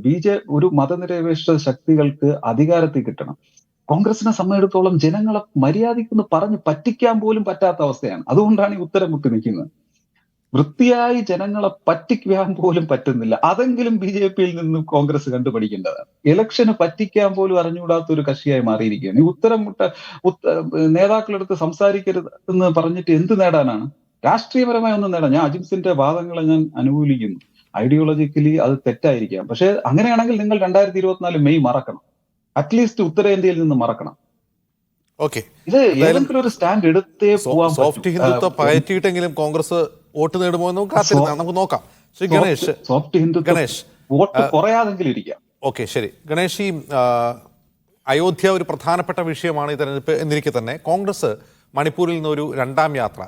ഒരു മതനിരപേക്ഷ ശക്തികൾക്ക് അധികാരത്തിൽ കിട്ടണം. കോൺഗ്രസിനെ സംബന്ധിച്ചിടത്തോളം ജനങ്ങളെ മര്യാദയ്ക്കൊന്ന് പറഞ്ഞ് പറ്റിക്കാൻ പോലും പറ്റാത്ത അവസ്ഥയാണ്. അതുകൊണ്ടാണ് ഈ ഉത്തരം മുട്ടി നിൽക്കുന്നത്. വൃത്തിയായി ജനങ്ങളെ പറ്റിക്കാൻ പോലും പറ്റുന്നില്ല. അതെങ്കിലും BJP-യിൽ നിന്ന് കോൺഗ്രസ് കണ്ടുപഠിക്കേണ്ടതാണ്. ഇലക്ഷന് പറ്റിക്കാൻ പോലും അറിഞ്ഞുകൂടാത്ത ഒരു കക്ഷിയായി മാറിയിരിക്കുകയാണ്. ഈ ഉത്തരം മുട്ട നേതാക്കളെടുത്ത് സംസാരിക്കരുത് എന്ന് പറഞ്ഞിട്ട് എന്ത് നേടാനാണ്? രാഷ്ട്രീയപരമായ ഒന്നും നേടാൻ. ഞാൻ അജിംസിന്റെ വാദങ്ങളെ ഞാൻ അനുകൂലിക്കുന്നു. ഐഡിയോളജിക്കലി അത് തെറ്റായിരിക്കാം. പക്ഷെ അങ്ങനെയാണെങ്കിൽ നിങ്ങൾ 2024 മെയ് മറക്കണം. അറ്റ്ലീസ്റ്റ് ഉത്തരേന്ത്യയിൽ നിന്ന് മറക്കണം. ഓക്കെ, ഇത് ഏതെങ്കിലും ഒരു സ്റ്റാൻഡ് എടുത്തേ പോവാൻ. സോഫ്റ്റ് ഹിന്ദുത്വ പയറ്റിയിട്ടെങ്കിലും കോൺഗ്രസ് വോട്ട് നേടുമോ എന്ന് നമുക്ക് നോക്കാം. ശ്രീ ഗണേഷ്, സോഫ്റ്റ് ഹിന്ദുത്വ വോട്ട് കുറയാതെങ്കിലും ഇരിക്കാം. ഓക്കെ, ശരി. ഗണേഷ്, ഈ അയോധ്യ ഒരു പ്രധാനപ്പെട്ട വിഷയമാണ് ഈ തെരഞ്ഞെടുപ്പ് എന്നിരിക്കെ തന്നെ കോൺഗ്രസ് മണിപ്പൂരിൽ നിന്ന് ഒരു 2ാം യാത്ര,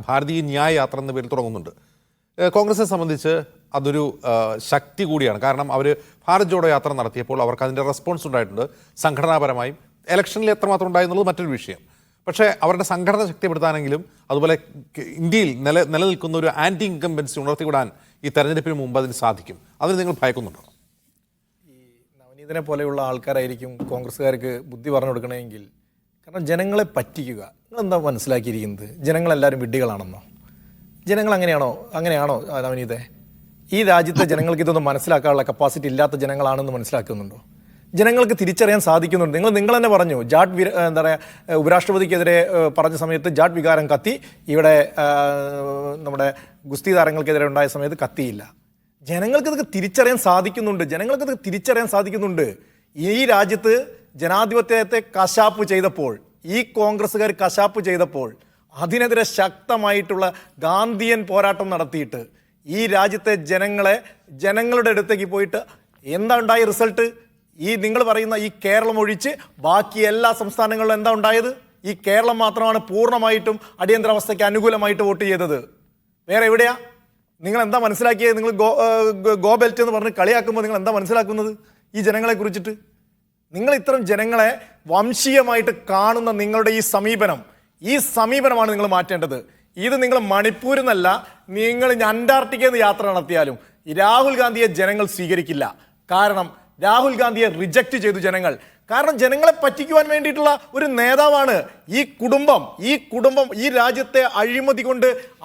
ഭാരതീയ ന്യായ യാത്ര എന്ന പേരിൽ തുടങ്ങുന്നുണ്ട്. കോൺഗ്രസിനെ സംബന്ധിച്ച് അതൊരു ശക്തി കൂടിയാണ്. കാരണം അവർ ഭാരത് ജോഡോ യാത്ര നടത്തിയപ്പോൾ അവർക്ക് അതിൻ്റെ റെസ്പോൺസ് ഉണ്ടായിട്ടുണ്ട്. സംഘടനാപരമായും ഇലക്ഷനിൽ എത്രമാത്രം ഉണ്ടായി എന്നുള്ളത് മറ്റൊരു വിഷയം. പക്ഷേ അവരുടെ സംഘടന ശക്തിപ്പെടുത്താനെങ്കിലും അതുപോലെ ഇന്ത്യയിൽ നിലനിൽക്കുന്ന ഒരു ആന്റി ഇൻകംബൻസി ഉണർത്തിവിടാൻ ഈ തെരഞ്ഞെടുപ്പിന് മുമ്പ് അതിന് സാധിക്കും. അതിന് നിങ്ങൾ ഭയക്കുന്നുണ്ടോ? ഈ നവനീതനെ പോലെയുള്ള ആൾക്കാരായിരിക്കും കോൺഗ്രസ്സുകാർക്ക് ബുദ്ധി പറഞ്ഞു കൊടുക്കണമെങ്കിൽ. കാരണം ജനങ്ങളെ പറ്റിക്കുക. നിങ്ങളെന്താ മനസ്സിലാക്കിയിരിക്കുന്നത്? ജനങ്ങളെല്ലാവരും വിഡ്ഢികളാണെന്നോ? ജനങ്ങൾ അങ്ങനെയാണോ നവനീതെ? ഈ രാജ്യത്തെ ജനങ്ങൾക്ക് ഇതൊന്നും മനസ്സിലാക്കാനുള്ള കപ്പാസിറ്റി ഇല്ലാത്ത ജനങ്ങളാണെന്ന് മനസ്സിലാക്കുന്നുണ്ടോ? ജനങ്ങൾക്ക് തിരിച്ചറിയാൻ സാധിക്കുന്നുണ്ട്. നിങ്ങൾ തന്നെ പറഞ്ഞു, എന്താ പറയുക, ഉപരാഷ്ട്രപതിക്കെതിരെ പറഞ്ഞ സമയത്ത് ജാട്ട് വികാരം കത്തി. ഇവിടെ നമ്മുടെ ഗുസ്തി താരങ്ങൾക്കെതിരെ ഉണ്ടായ സമയത്ത് കത്തിയില്ല. ജനങ്ങൾക്ക് ഇതൊക്കെ തിരിച്ചറിയാൻ സാധിക്കുന്നുണ്ട്. ഈ രാജ്യത്ത് ജനാധിപത്യത്തെ കശാപ്പ് ചെയ്തപ്പോൾ, ഈ കോൺഗ്രസ്സുകാർ കശാപ്പ് ചെയ്തപ്പോൾ അതിനെതിരെ ശക്തമായിട്ടുള്ള ഗാന്ധിയൻ പോരാട്ടം നടത്തിയിട്ട് ഈ രാജ്യത്തെ ജനങ്ങളുടെ അടുത്തേക്ക് പോയിട്ട് എന്താ ഉണ്ടായ റിസൾട്ട്? ഈ നിങ്ങൾ പറയുന്ന ഈ കേരളം ഒഴിച്ച് ബാക്കി എല്ലാ സംസ്ഥാനങ്ങളിലും എന്താ ഉണ്ടായത്? ഈ കേരളം മാത്രമാണ് പൂർണ്ണമായിട്ടും അടിയന്തരാവസ്ഥയ്ക്ക് അനുകൂലമായിട്ട് വോട്ട് ചെയ്തത്. വേറെ എവിടെയാ? നിങ്ങൾ എന്താ മനസ്സിലാക്കിയത്? നിങ്ങൾ ഗോ ബെൽറ്റ് എന്ന് പറഞ്ഞ് കളിയാക്കുമ്പോൾ നിങ്ങൾ എന്താ മനസ്സിലാക്കുന്നത് ഈ ജനങ്ങളെ കുറിച്ചിട്ട്? നിങ്ങൾ ഇത്തരം ജനങ്ങളെ വംശീയമായിട്ട് കാണുന്ന നിങ്ങളുടെ ഈ സമീപനമാണ് നിങ്ങൾ മാറ്റേണ്ടത്. ഇത് നിങ്ങൾ മണിപ്പൂരിൽ നിന്നല്ല, നിങ്ങൾ അന്റാർട്ടിക്കയിൽ നിന്ന് യാത്ര നടത്തിയാലും രാഹുൽ ഗാന്ധിയെ ജനങ്ങൾ സ്വീകരിക്കില്ല. കാരണം രാഹുൽ ഗാന്ധിയെ റിജക്റ്റ് ചെയ്തു ജനങ്ങൾ. കാരണം ജനങ്ങളെ പറ്റിക്കുവാൻ വേണ്ടിയിട്ടുള്ള ഒരു നേതാവാണ് ഈ കുടുംബം. ഈ രാജ്യത്തെ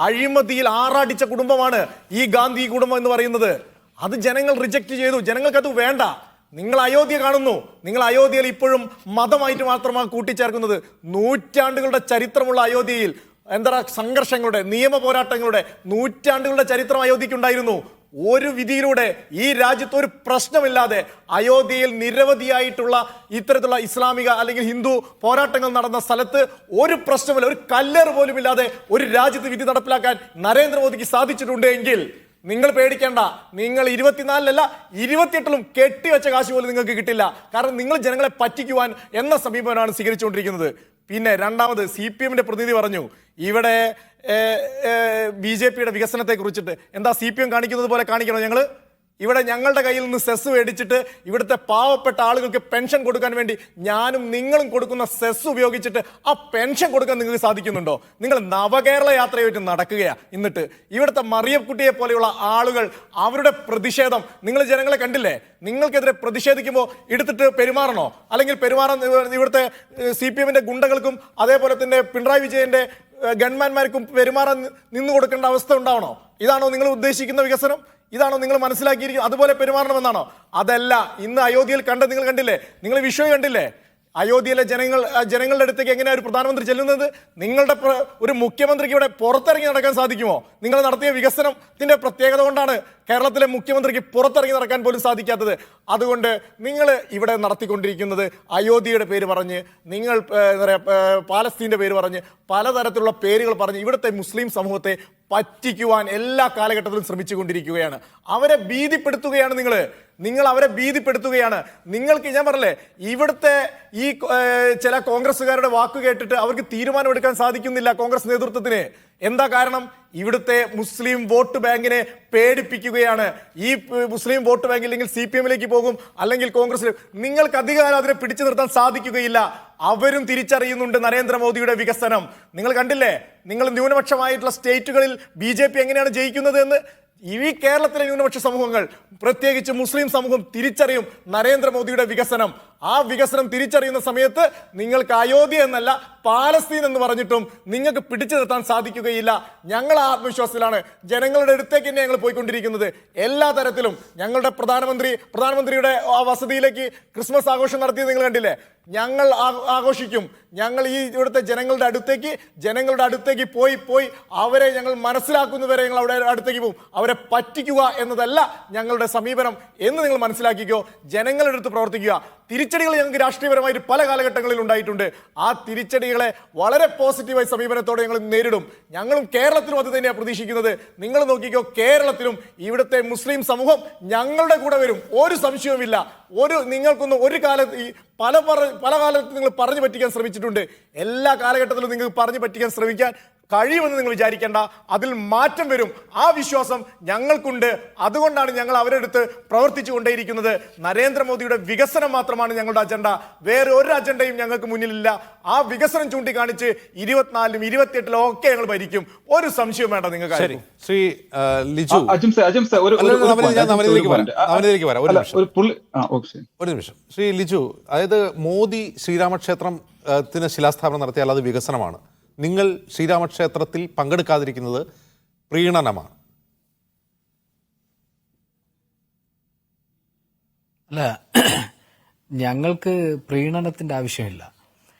അഴിമതിയിൽ ആറാടിച്ച കുടുംബമാണ് ഈ ഗാന്ധി കുടുംബം എന്ന് പറയുന്നത്. അത് ജനങ്ങൾ റിജക്റ്റ് ചെയ്തു. ജനങ്ങൾക്കത് വേണ്ട. നിങ്ങൾ അയോധ്യ കാണുന്നു. നിങ്ങൾ അയോധ്യയിൽ ഇപ്പോഴും മതമായിട്ട് മാത്രമാണ് കൂട്ടിച്ചേർക്കുന്നത്. നൂറ്റാണ്ടുകളുടെ ചരിത്രമുള്ള അയോധ്യയിൽ സംഘർഷങ്ങളുടെ, നിയമ പോരാട്ടങ്ങളുടെ നൂറ്റാണ്ടുകളുടെ ചരിത്രം അയോധ്യക്കുണ്ടായിരുന്നു. ഒരു വിധിയിലൂടെ ഈ രാജ്യത്ത് ഒരു പ്രശ്നമില്ലാതെ അയോധ്യയിൽ നിരവധിയായിട്ടുള്ള ഇത്തരത്തിലുള്ള ഇസ്ലാമിക അല്ലെങ്കിൽ ഹിന്ദു പോരാട്ടങ്ങൾ നടന്ന സ്ഥലത്ത് ഒരു പ്രശ്നമില്ല, ഒരു കല്ലേറ് പോലും ഇല്ലാതെ ഒരു രാജ്യത്ത് വിധി നടപ്പിലാക്കാൻ നരേന്ദ്രമോദിക്ക് സാധിച്ചിട്ടുണ്ട് എങ്കിൽ നിങ്ങൾ പേടിക്കേണ്ട. നിങ്ങൾ 24-ലല്ല 28-ലും കെട്ടിവെച്ച കാശ് പോലും നിങ്ങൾക്ക് കിട്ടില്ല. കാരണം നിങ്ങൾ ജനങ്ങളെ പറ്റിക്കുവാൻ എന്ന സമീപനമാണ് സ്വീകരിച്ചുകൊണ്ടിരിക്കുന്നത്. പിന്നെ രണ്ടാമത് CPM-ന്റെ പ്രതിനിധി പറഞ്ഞു ഇവിടെ BJP-യുടെ വികസനത്തെ കുറിച്ചിട്ട്. എന്താ CPM കാണിക്കുന്നത് പോലെ കാണിക്കണോ ഞങ്ങള്? ഇവിടെ ഞങ്ങളുടെ കയ്യിൽ നിന്ന് സെസ് മേടിച്ചിട്ട് ഇവിടുത്തെ പാവപ്പെട്ട ആളുകൾക്ക് പെൻഷൻ കൊടുക്കാൻ വേണ്ടി ഞാനും നിങ്ങളും കൊടുക്കുന്ന സെസ് ഉപയോഗിച്ചിട്ട് ആ പെൻഷൻ കൊടുക്കാൻ നിങ്ങൾക്ക് സാധിക്കുന്നുണ്ടോ? നിങ്ങൾ നവകേരള യാത്രയായിട്ട് നടക്കുകയാ. എന്നിട്ട് ഇവിടുത്തെ മറിയക്കുട്ടിയെ പോലെയുള്ള ആളുകൾ അവരുടെ പ്രതിഷേധം നിങ്ങൾ ജനങ്ങളെ കണ്ടില്ലേ? നിങ്ങൾക്കെതിരെ പ്രതിഷേധിക്കുമ്പോൾ എടുത്തിട്ട് പെരുമാറണോ? അല്ലെങ്കിൽ പെരുമാറാൻ ഇവിടുത്തെ CPM-ന്റെ ഗുണ്ടകൾക്കും അതേപോലെ തന്നെ പിണറായി വിജയന്റെ ഗൺമാന്മാർക്കും പെരുമാറാൻ നിന്നു കൊടുക്കേണ്ട അവസ്ഥ ഉണ്ടാവണോ? ഇതാണോ നിങ്ങൾ ഉദ്ദേശിക്കുന്ന വികസനം? ഇതാണോ നിങ്ങൾ മനസ്സിലാക്കിയിരിക്കുന്നത്? അതുപോലെ പെരുമാറണമെന്നാണോ? അതല്ല. ഇന്ന് അയോധ്യയിൽ നിങ്ങൾ കണ്ടില്ലേ? നിങ്ങൾ വിഷയം കണ്ടില്ലേ? അയോധ്യയിലെ ജനങ്ങളുടെ അടുത്തേക്ക് എങ്ങനെയാണ് ഒരു പ്രധാനമന്ത്രി ചെല്ലുന്നത്? നിങ്ങളുടെ ഒരു മുഖ്യമന്ത്രിക്ക് ഇവിടെ പുറത്തിറങ്ങി നടക്കാൻ സാധിക്കുമോ? നിങ്ങൾ നടത്തിയ വികസനത്തിന്റെ പ്രത്യേകത കൊണ്ടാണ് കേരളത്തിലെ മുഖ്യമന്ത്രിക്ക് പുറത്തിറങ്ങി നടക്കാൻ പോലും സാധിക്കാത്തത്. അതുകൊണ്ട് നിങ്ങൾ ഇവിടെ നടത്തിക്കൊണ്ടിരിക്കുന്നത് അയോധ്യയുടെ പേര് പറഞ്ഞ്, നിങ്ങൾ പാലസ്തീന്റെ പേര് പറഞ്ഞ്, പലതരത്തിലുള്ള പേരുകൾ പറഞ്ഞ് ഇവിടുത്തെ മുസ്ലിം സമൂഹത്തെ പറ്റിക്കുവാൻ എല്ലാ കാലഘട്ടത്തിലും ശ്രമിച്ചുകൊണ്ടിരിക്കുകയാണ്. അവരെ ഭീതിപ്പെടുത്തുകയാണ് നിങ്ങൾ അവരെ ഭീതിപ്പെടുത്തുകയാണ്. നിങ്ങൾക്ക് ഞാൻ പറഞ്ഞില്ലേ, ഇവിടുത്തെ ഈ ചില കോൺഗ്രസ്സുകാരുടെ വാക്ക് കേട്ടിട്ട് അവർക്ക് തീരുമാനമെടുക്കാൻ സാധിക്കുന്നില്ല കോൺഗ്രസ് നേതൃത്വത്തിന്. എന്താ കാരണം? ഇവിടുത്തെ മുസ്ലിം വോട്ട് ബാങ്കിനെ പേടിപ്പിക്കുകയാണ്. ഈ മുസ്ലിം വോട്ട് ബാങ്ക് ഇല്ലെങ്കിൽ CPM-ലേക്ക് പോകും, അല്ലെങ്കിൽ കോൺഗ്രസിൽ. നിങ്ങൾക്ക് അധികാരം അതിനെ പിടിച്ചു നിർത്താൻ സാധിക്കുകയില്ല. അവരും തിരിച്ചറിയുന്നുണ്ട് നരേന്ദ്രമോദിയുടെ വികസനം. നിങ്ങൾ കണ്ടില്ലേ? നിങ്ങൾ ന്യൂനപക്ഷമായിട്ടുള്ള സ്റ്റേറ്റുകളിൽ BJP എങ്ങനെയാണ് ജയിക്കുന്നത് എന്ന്. ഈ കേരളത്തിലെ ന്യൂനപക്ഷ സമൂഹങ്ങൾ, പ്രത്യേകിച്ച് മുസ്ലിം സമൂഹം തിരിച്ചറിയും നരേന്ദ്രമോദിയുടെ വികസനം. ആ വികസനം തിരിച്ചറിയുന്ന സമയത്ത് നിങ്ങൾക്ക് അയോധ്യ എന്നല്ല പാലസ്തീൻ എന്ന് പറഞ്ഞിട്ടും നിങ്ങൾക്ക് പിടിച്ചു നിർത്താൻ സാധിക്കുകയില്ല. ഞങ്ങൾ ആ ആത്മവിശ്വാസത്തിലാണ് ജനങ്ങളുടെ അടുത്തേക്ക് തന്നെ ഞങ്ങൾ പോയിക്കൊണ്ടിരിക്കുന്നത്. എല്ലാ തരത്തിലും ഞങ്ങളുടെ പ്രധാനമന്ത്രിയുടെ ആ വസതിയിലേക്ക് ക്രിസ്മസ് ആഘോഷം നടത്തിയത് നിങ്ങൾ കണ്ടില്ലേ? ഞങ്ങൾ ആഘോഷിക്കും. ഞങ്ങൾ ഈ ഇവിടുത്തെ ജനങ്ങളുടെ അടുത്തേക്ക് പോയി അവരെ ഞങ്ങൾ മനസ്സിലാക്കുന്നവരെ ഞങ്ങൾ അവിടെ അടുത്തേക്ക് പോകും. അവരെ പറ്റിക്കുക എന്നതല്ല ഞങ്ങളുടെ സമീപനം എന്ന് നിങ്ങൾ മനസ്സിലാക്കിക്കോ. ജനങ്ങളുടെ അടുത്ത് പ്രവർത്തിക്കുക. തിരിച്ചടികൾ ഞങ്ങൾക്ക് രാഷ്ട്രീയപരമായിട്ട് പല കാലഘട്ടങ്ങളിൽ ഉണ്ടായിട്ടുണ്ട്. ആ തിരിച്ചടികളെ വളരെ പോസിറ്റീവായ സമീപനത്തോടെ ഞങ്ങൾ നേരിടും. ഞങ്ങളും കേരളത്തിലും അത് തന്നെയാണ് പ്രതീക്ഷിക്കുന്നത്. നിങ്ങൾ നോക്കിക്കോ, കേരളത്തിലും ഇവിടുത്തെ മുസ്ലിം സമൂഹം ഞങ്ങളുടെ കൂടെ വരും, ഒരു സംശയവുമില്ല. നിങ്ങൾക്കൊന്നും ഒരു കാലത്ത് ഈ പല കാലത്ത് നിങ്ങൾ പറഞ്ഞു പറ്റിക്കാൻ ശ്രമിച്ചിട്ടുണ്ട്. എല്ലാ കാലഘട്ടത്തിലും നിങ്ങൾക്ക് പറഞ്ഞു പറ്റിക്കാൻ ശ്രമിക്കാൻ കഴിയുമെന്ന് നിങ്ങൾ വിചാരിക്കേണ്ട. അതിൽ മാറ്റം വരും. ആ വിശ്വാസം ഞങ്ങൾക്കുണ്ട്. അതുകൊണ്ടാണ് ഞങ്ങൾ അവരുടെ അടുത്ത് പ്രവർത്തിച്ചു കൊണ്ടേയിരിക്കുന്നത്. നരേന്ദ്രമോദിയുടെ വികസനം മാത്രമാണ് ഞങ്ങളുടെ അജണ്ട. വേറെ ഒരു അജണ്ടയും ഞങ്ങൾക്ക് മുന്നിലില്ല. ആ വികസനം ചൂണ്ടിക്കാണിച്ച് 24-ലും 28-ലും ഒക്കെ ഞങ്ങൾ ഭരിക്കും. ഒരു സംശയവും വേണ്ട നിങ്ങൾക്ക്. ശ്രീ ലിജു, ഒരു നിമിഷം. ശ്രീ ലിജു, അതായത് മോദി ശ്രീരാമക്ഷേത്രത്തിന് ശിലാസ്ഥാപനം നടത്തിയാൽ അത് വികസനമാണ്. നിങ്ങൾ ശ്രീരാമക്ഷേത്രത്തിൽ പങ്കെടുക്കാതിരിക്കുന്നത് പ്രീണനമാണ്. അല്ല, ഞങ്ങൾക്ക് പ്രീണനത്തിന്റെ ആവശ്യമില്ല.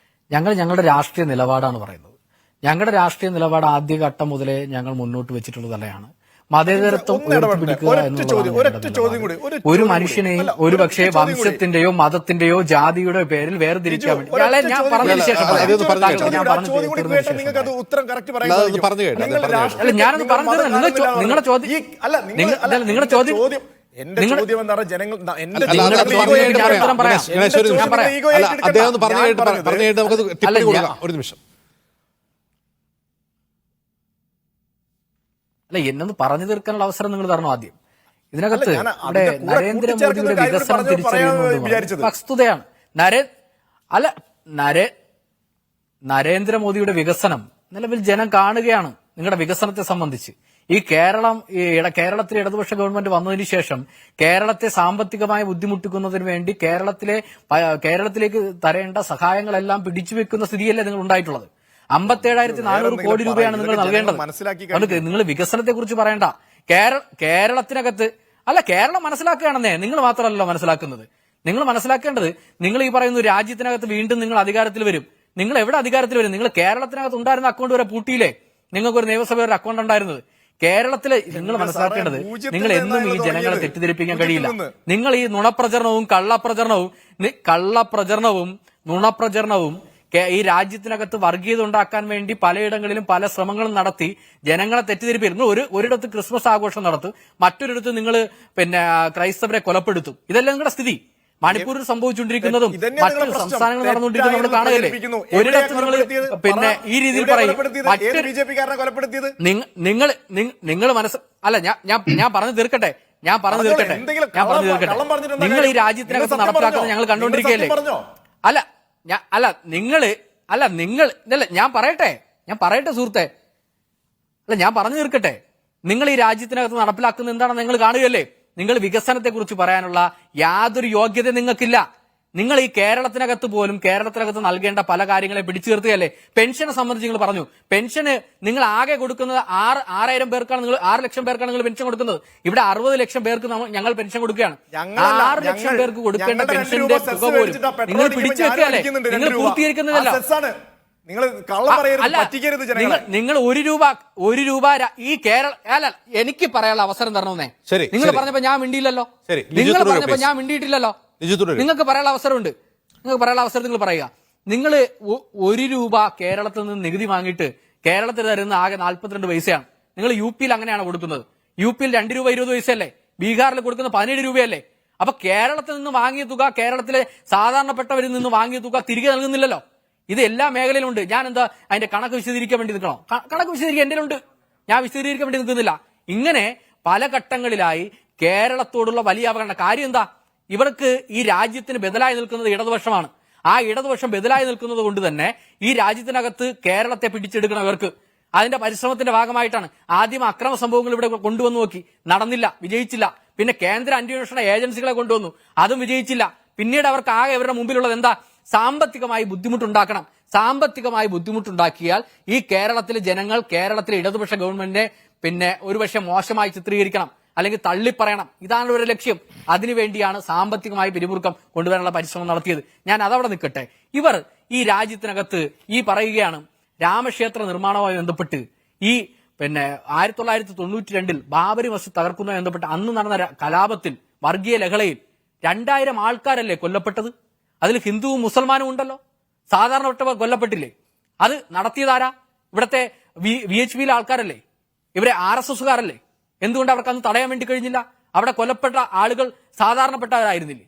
ഞങ്ങളുടെ രാഷ്ട്രീയ നിലപാടാണ് പറയുന്നത്. ഞങ്ങളുടെ രാഷ്ട്രീയ നിലപാട് ആദ്യഘട്ടം മുതലേ ഞങ്ങൾ മുന്നോട്ട് വെച്ചിട്ടുള്ളത് തന്നെയാണ്. മതേതരത്വം ഉയർത്തിപ്പിടിക്കുക എന്നുള്ളതാണ്. ഒരു മനുഷ്യനെയും ഒരുപക്ഷെ വംശത്തിന്റെയോ മതത്തിന്റെയോ ജാതിയുടെ പേരിൽ വേർതിരിക്കാൻ വേണ്ടി ഞാൻ പറഞ്ഞതിന് ശേഷം ഞാനത് പറഞ്ഞു. നിങ്ങളുടെ ചോദ്യം ഒരു നിമിഷം. അല്ല, എന്നൊന്ന് പറഞ്ഞു തീർക്കാനുള്ള അവസരം നിങ്ങൾ തരണം ആദ്യം. ഇതിനകത്ത് ഇവിടെ നരേന്ദ്രമോദിയുടെ വികസനം തിരിച്ചറിയുന്നത് വസ്തുതയാണ്. നരേന്ദ്രമോദിയുടെ വികസനം നിലവിൽ ജനം കാണുകയാണ്. നിങ്ങളുടെ വികസനത്തെ സംബന്ധിച്ച് കേരളത്തിലെ ഇടതുപക്ഷ ഗവൺമെന്റ് വന്നതിന് ശേഷം കേരളത്തെ സാമ്പത്തികമായി ബുദ്ധിമുട്ടിക്കുന്നതിന് വേണ്ടി കേരളത്തിലേക്ക് തരേണ്ട സഹായങ്ങളെല്ലാം പിടിച്ചുവെക്കുന്ന സ്ഥിതിയല്ലേ നിങ്ങൾ ഉണ്ടായിട്ടുള്ളത്. 57,400 കോടി രൂപയാണ് നിങ്ങൾ നൽകേണ്ടത്. നിങ്ങൾ വികസനത്തെ കുറിച്ച് പറയണ്ട. കേരളത്തിനകത്ത് കേരളം മനസ്സിലാക്കുകയാണെന്നേ. നിങ്ങൾ മാത്രമല്ലല്ലോ മനസ്സിലാക്കുന്നത്. നിങ്ങൾ മനസ്സിലാക്കേണ്ടത്, നിങ്ങൾ ഈ പറയുന്ന രാജ്യത്തിനകത്ത് വീണ്ടും നിങ്ങൾ അധികാരത്തിൽ വരും. നിങ്ങൾ എവിടെ അധികാരത്തിൽ വരും? നിങ്ങൾ കേരളത്തിനകത്ത് ഉണ്ടായിരുന്ന അക്കൗണ്ട് വരെ പൂട്ടിയില്ലേ? നിങ്ങൾക്കൊരു നിയമസഭയുടെ അക്കൗണ്ട് ഉണ്ടായിരുന്നത്. കേരളത്തിലെ നിങ്ങൾ മനസ്സിലാക്കേണ്ടത്, നിങ്ങൾ എന്നും ഈ ജനങ്ങളെ തെറ്റിദ്ധരിപ്പിക്കാൻ കഴിയില്ല. നിങ്ങൾ ഈ നുണപ്രചരണവും നുണപ്രചരണവും ഈ രാജ്യത്തിനകത്ത് വർഗീയത ഉണ്ടാക്കാൻ വേണ്ടി പലയിടങ്ങളിലും പല ശ്രമങ്ങളും നടത്തി ജനങ്ങളെ തെറ്റിദ്ധരിപ്പിക്കുന്നു. ഒരിടത്ത് ക്രിസ്മസ് ആഘോഷം നടത്തും, മറ്റൊരിടത്ത് നിങ്ങൾ ക്രൈസ്തവരെ കൊലപ്പെടുത്തും. ഇതല്ല നിങ്ങളുടെ സ്ഥിതി. മണിപ്പൂരിൽ സംഭവിച്ചുകൊണ്ടിരിക്കുന്നതും ഇതന്നെയാ മറ്റു നിങ്ങളുടെ പ്രശ്നം. സംസ്ഥാനങ്ങളിൽ നടന്നുകൊണ്ടിരിക്കുന്നതും നമ്മൾ കാണുകയല്ലേ? തെറ്റായി ഒരിടത്ത് നിങ്ങൾ കൊലപ്പെടുത്തിയത്? പിന്നെ ഈ രീതിയിൽ പറയും ഏത് ബിജെപിക്കാരനെ കൊലപ്പെടുത്തിയത്? നിങ്ങൾ അല്ല ഞാൻ പറഞ്ഞു തീർക്കട്ടെ നിങ്ങൾ ഈ രാജ്യത്തിനകത്ത് നടപ്പിലാക്കുന്നത് ഞങ്ങൾ കണ്ടുകൊണ്ടിരിക്കുകയല്ലേ? ഞാൻ പറയട്ടെ സുഹൃത്തെ, ഞാൻ പറഞ്ഞു തീർക്കട്ടെ. നിങ്ങൾ ഈ രാജ്യത്തിനകത്ത് നടപ്പിലാക്കുന്നത് എന്താണെന്ന് നിങ്ങൾ കാണുകയല്ലേ? നിങ്ങൾ വികസനത്തെ കുറിച്ച് പറയാനുള്ള യാതൊരു യോഗ്യത നിങ്ങൾക്കില്ല. നിങ്ങൾ ഈ കേരളത്തിനകത്ത് നൽകേണ്ട പല കാര്യങ്ങളെ പിടിച്ചു നിർത്തുകയല്ലേ? പെൻഷനെ സംബന്ധിച്ച് നിങ്ങൾ പറഞ്ഞു, പെൻഷന് നിങ്ങൾ ആകെ കൊടുക്കുന്നത് 6,000 പേർക്കാണ്, നിങ്ങൾ 6 ലക്ഷം പേർക്കാണ് നിങ്ങൾ പെൻഷൻ കൊടുക്കുന്നത്. ഇവിടെ 60 ലക്ഷം പേർക്ക് ഞങ്ങൾ പെൻഷൻ കൊടുക്കുകയാണ്. 6 ലക്ഷം പേർക്ക് കൊടുക്കേണ്ട പെൻഷന്റെ തുക പോലും നിങ്ങൾ പിടിച്ചു വെക്കുകയല്ലേ? നിങ്ങൾ പൂർത്തീകരിക്കുന്നില്ലല്ലോ. നിങ്ങൾ ഒരു രൂപ ഈ അല്ല, എനിക്ക് പറയാനുള്ള അവസരം തരണമെന്നേ. നിങ്ങൾ പറഞ്ഞപ്പോ ഞാൻ മിണ്ടിയില്ലല്ലോ. നിങ്ങൾ പറഞ്ഞപ്പോ ഞാൻ മിണ്ടിയിട്ടില്ലല്ലോ. നിങ്ങൾക്ക് പറയാനുള്ള അവസരമുണ്ട്. നിങ്ങൾ പറയുക. നിങ്ങൾ 1 രൂപ കേരളത്തിൽ നിന്ന് നികുതി വാങ്ങിയിട്ട് കേരളത്തിൽ തരുന്ന ആകെ 42 പൈസയാണ്. നിങ്ങൾ യുപിയിൽ അങ്ങനെയാണ് കൊടുക്കുന്നത്. യുപിയിൽ 2 രൂപ 20 പൈസയല്ലേ? ബീഹാറിൽ കൊടുക്കുന്ന 17 രൂപയല്ലേ? അപ്പൊ കേരളത്തിൽ നിന്ന് വാങ്ങിയ തുക, കേരളത്തിലെ സാധാരണപ്പെട്ടവരിൽ നിന്ന് വാങ്ങിയ തുക തിരികെ നൽകുന്നില്ലല്ലോ. ഇത് എല്ലാ മേഖലയിലും ഉണ്ട്. ഞാൻ എന്താ അതിന്റെ കണക്ക് വിശദീകരിക്കാൻ വേണ്ടി നിൽക്കണോ? കണക്ക് വിശദീകരിക്കാൻ എന്റെ ഉണ്ട്. ഞാൻ വിശദീകരിക്കാൻ വേണ്ടി നിൽക്കുന്നില്ല. ഇങ്ങനെ പല ഘട്ടങ്ങളിലായി കേരളത്തോടുള്ള വലിയ അവഗണന. കാര്യം എന്താ? ഇവർക്ക് ഈ രാജ്യത്തിന് ബദലായി നിൽക്കുന്നത് ഇടതുപക്ഷമാണ്. ആ ഇടതുപക്ഷം ബദലായി നിൽക്കുന്നത് കൊണ്ട് തന്നെ ഈ രാജ്യത്തിനകത്ത് കേരളത്തെ പിടിച്ചെടുക്കണം ഇവർക്ക്. അതിന്റെ പരിശ്രമത്തിന്റെ ഭാഗമായിട്ടാണ് ആദ്യം അക്രമ സംഭവങ്ങൾ ഇവിടെ കൊണ്ടുവന്നു നോക്കി, നടന്നില്ല, വിജയിച്ചില്ല. പിന്നെ കേന്ദ്ര അന്വേഷണ ഏജൻസികളെ കൊണ്ടുവന്നു, അതും വിജയിച്ചില്ല. പിന്നീട് അവർക്ക് ആകെ ഇവരുടെ മുമ്പിലുള്ളത് എന്താ? സാമ്പത്തികമായി ബുദ്ധിമുട്ടുണ്ടാക്കണം. സാമ്പത്തികമായി ബുദ്ധിമുട്ടുണ്ടാക്കിയാൽ ഈ കേരളത്തിലെ ജനങ്ങൾ കേരളത്തിലെ ഇടതുപക്ഷ ഗവൺമെന്റിനെ പിന്നെ ഒരുപക്ഷെ മോശമായി ചിത്രീകരിക്കണം, അല്ലെങ്കിൽ തള്ളിപ്പറയണം. ഇതാണ് ഇവരുടെ ലക്ഷ്യം. അതിനുവേണ്ടിയാണ് സാമ്പത്തികമായി പിരിമുറുക്കം കൊണ്ടുവരാനുള്ള പരിശ്രമം നടത്തിയത്. ഞാൻ അതവിടെ നിൽക്കട്ടെ. ഇവർ ഈ രാജ്യത്തിനകത്ത് ഈ പറയുകയാണ്, രാമക്ഷേത്ര നിർമ്മാണവുമായി ബന്ധപ്പെട്ട് ഈ 1992 ബാബരി മസ്ജിദ് തകർക്കുന്നതുമായി ബന്ധപ്പെട്ട് അന്ന് നടന്ന കലാപത്തിൽ, വർഗീയ ലഹളയിൽ 2000 ആൾക്കാരല്ലേ കൊല്ലപ്പെട്ടത്? അതിൽ ഹിന്ദുവും മുസൽമാനും ഉണ്ടല്ലോ. സാധാരണപ്പെട്ടവർ കൊല്ലപ്പെട്ടില്ലേ? അത് നടത്തിയതാരാ? ഇവിടത്തെ VHPയിലെ ആൾക്കാരല്ലേ? ഇവരെ RSSകാരല്ലേ? എന്തുകൊണ്ട് അവർക്ക് അന്ന് തടയാൻ വേണ്ടി കഴിഞ്ഞില്ല? അവിടെ കൊല്ലപ്പെട്ട ആളുകൾ സാധാരണപ്പെട്ടവരായിരുന്നില്ലേ?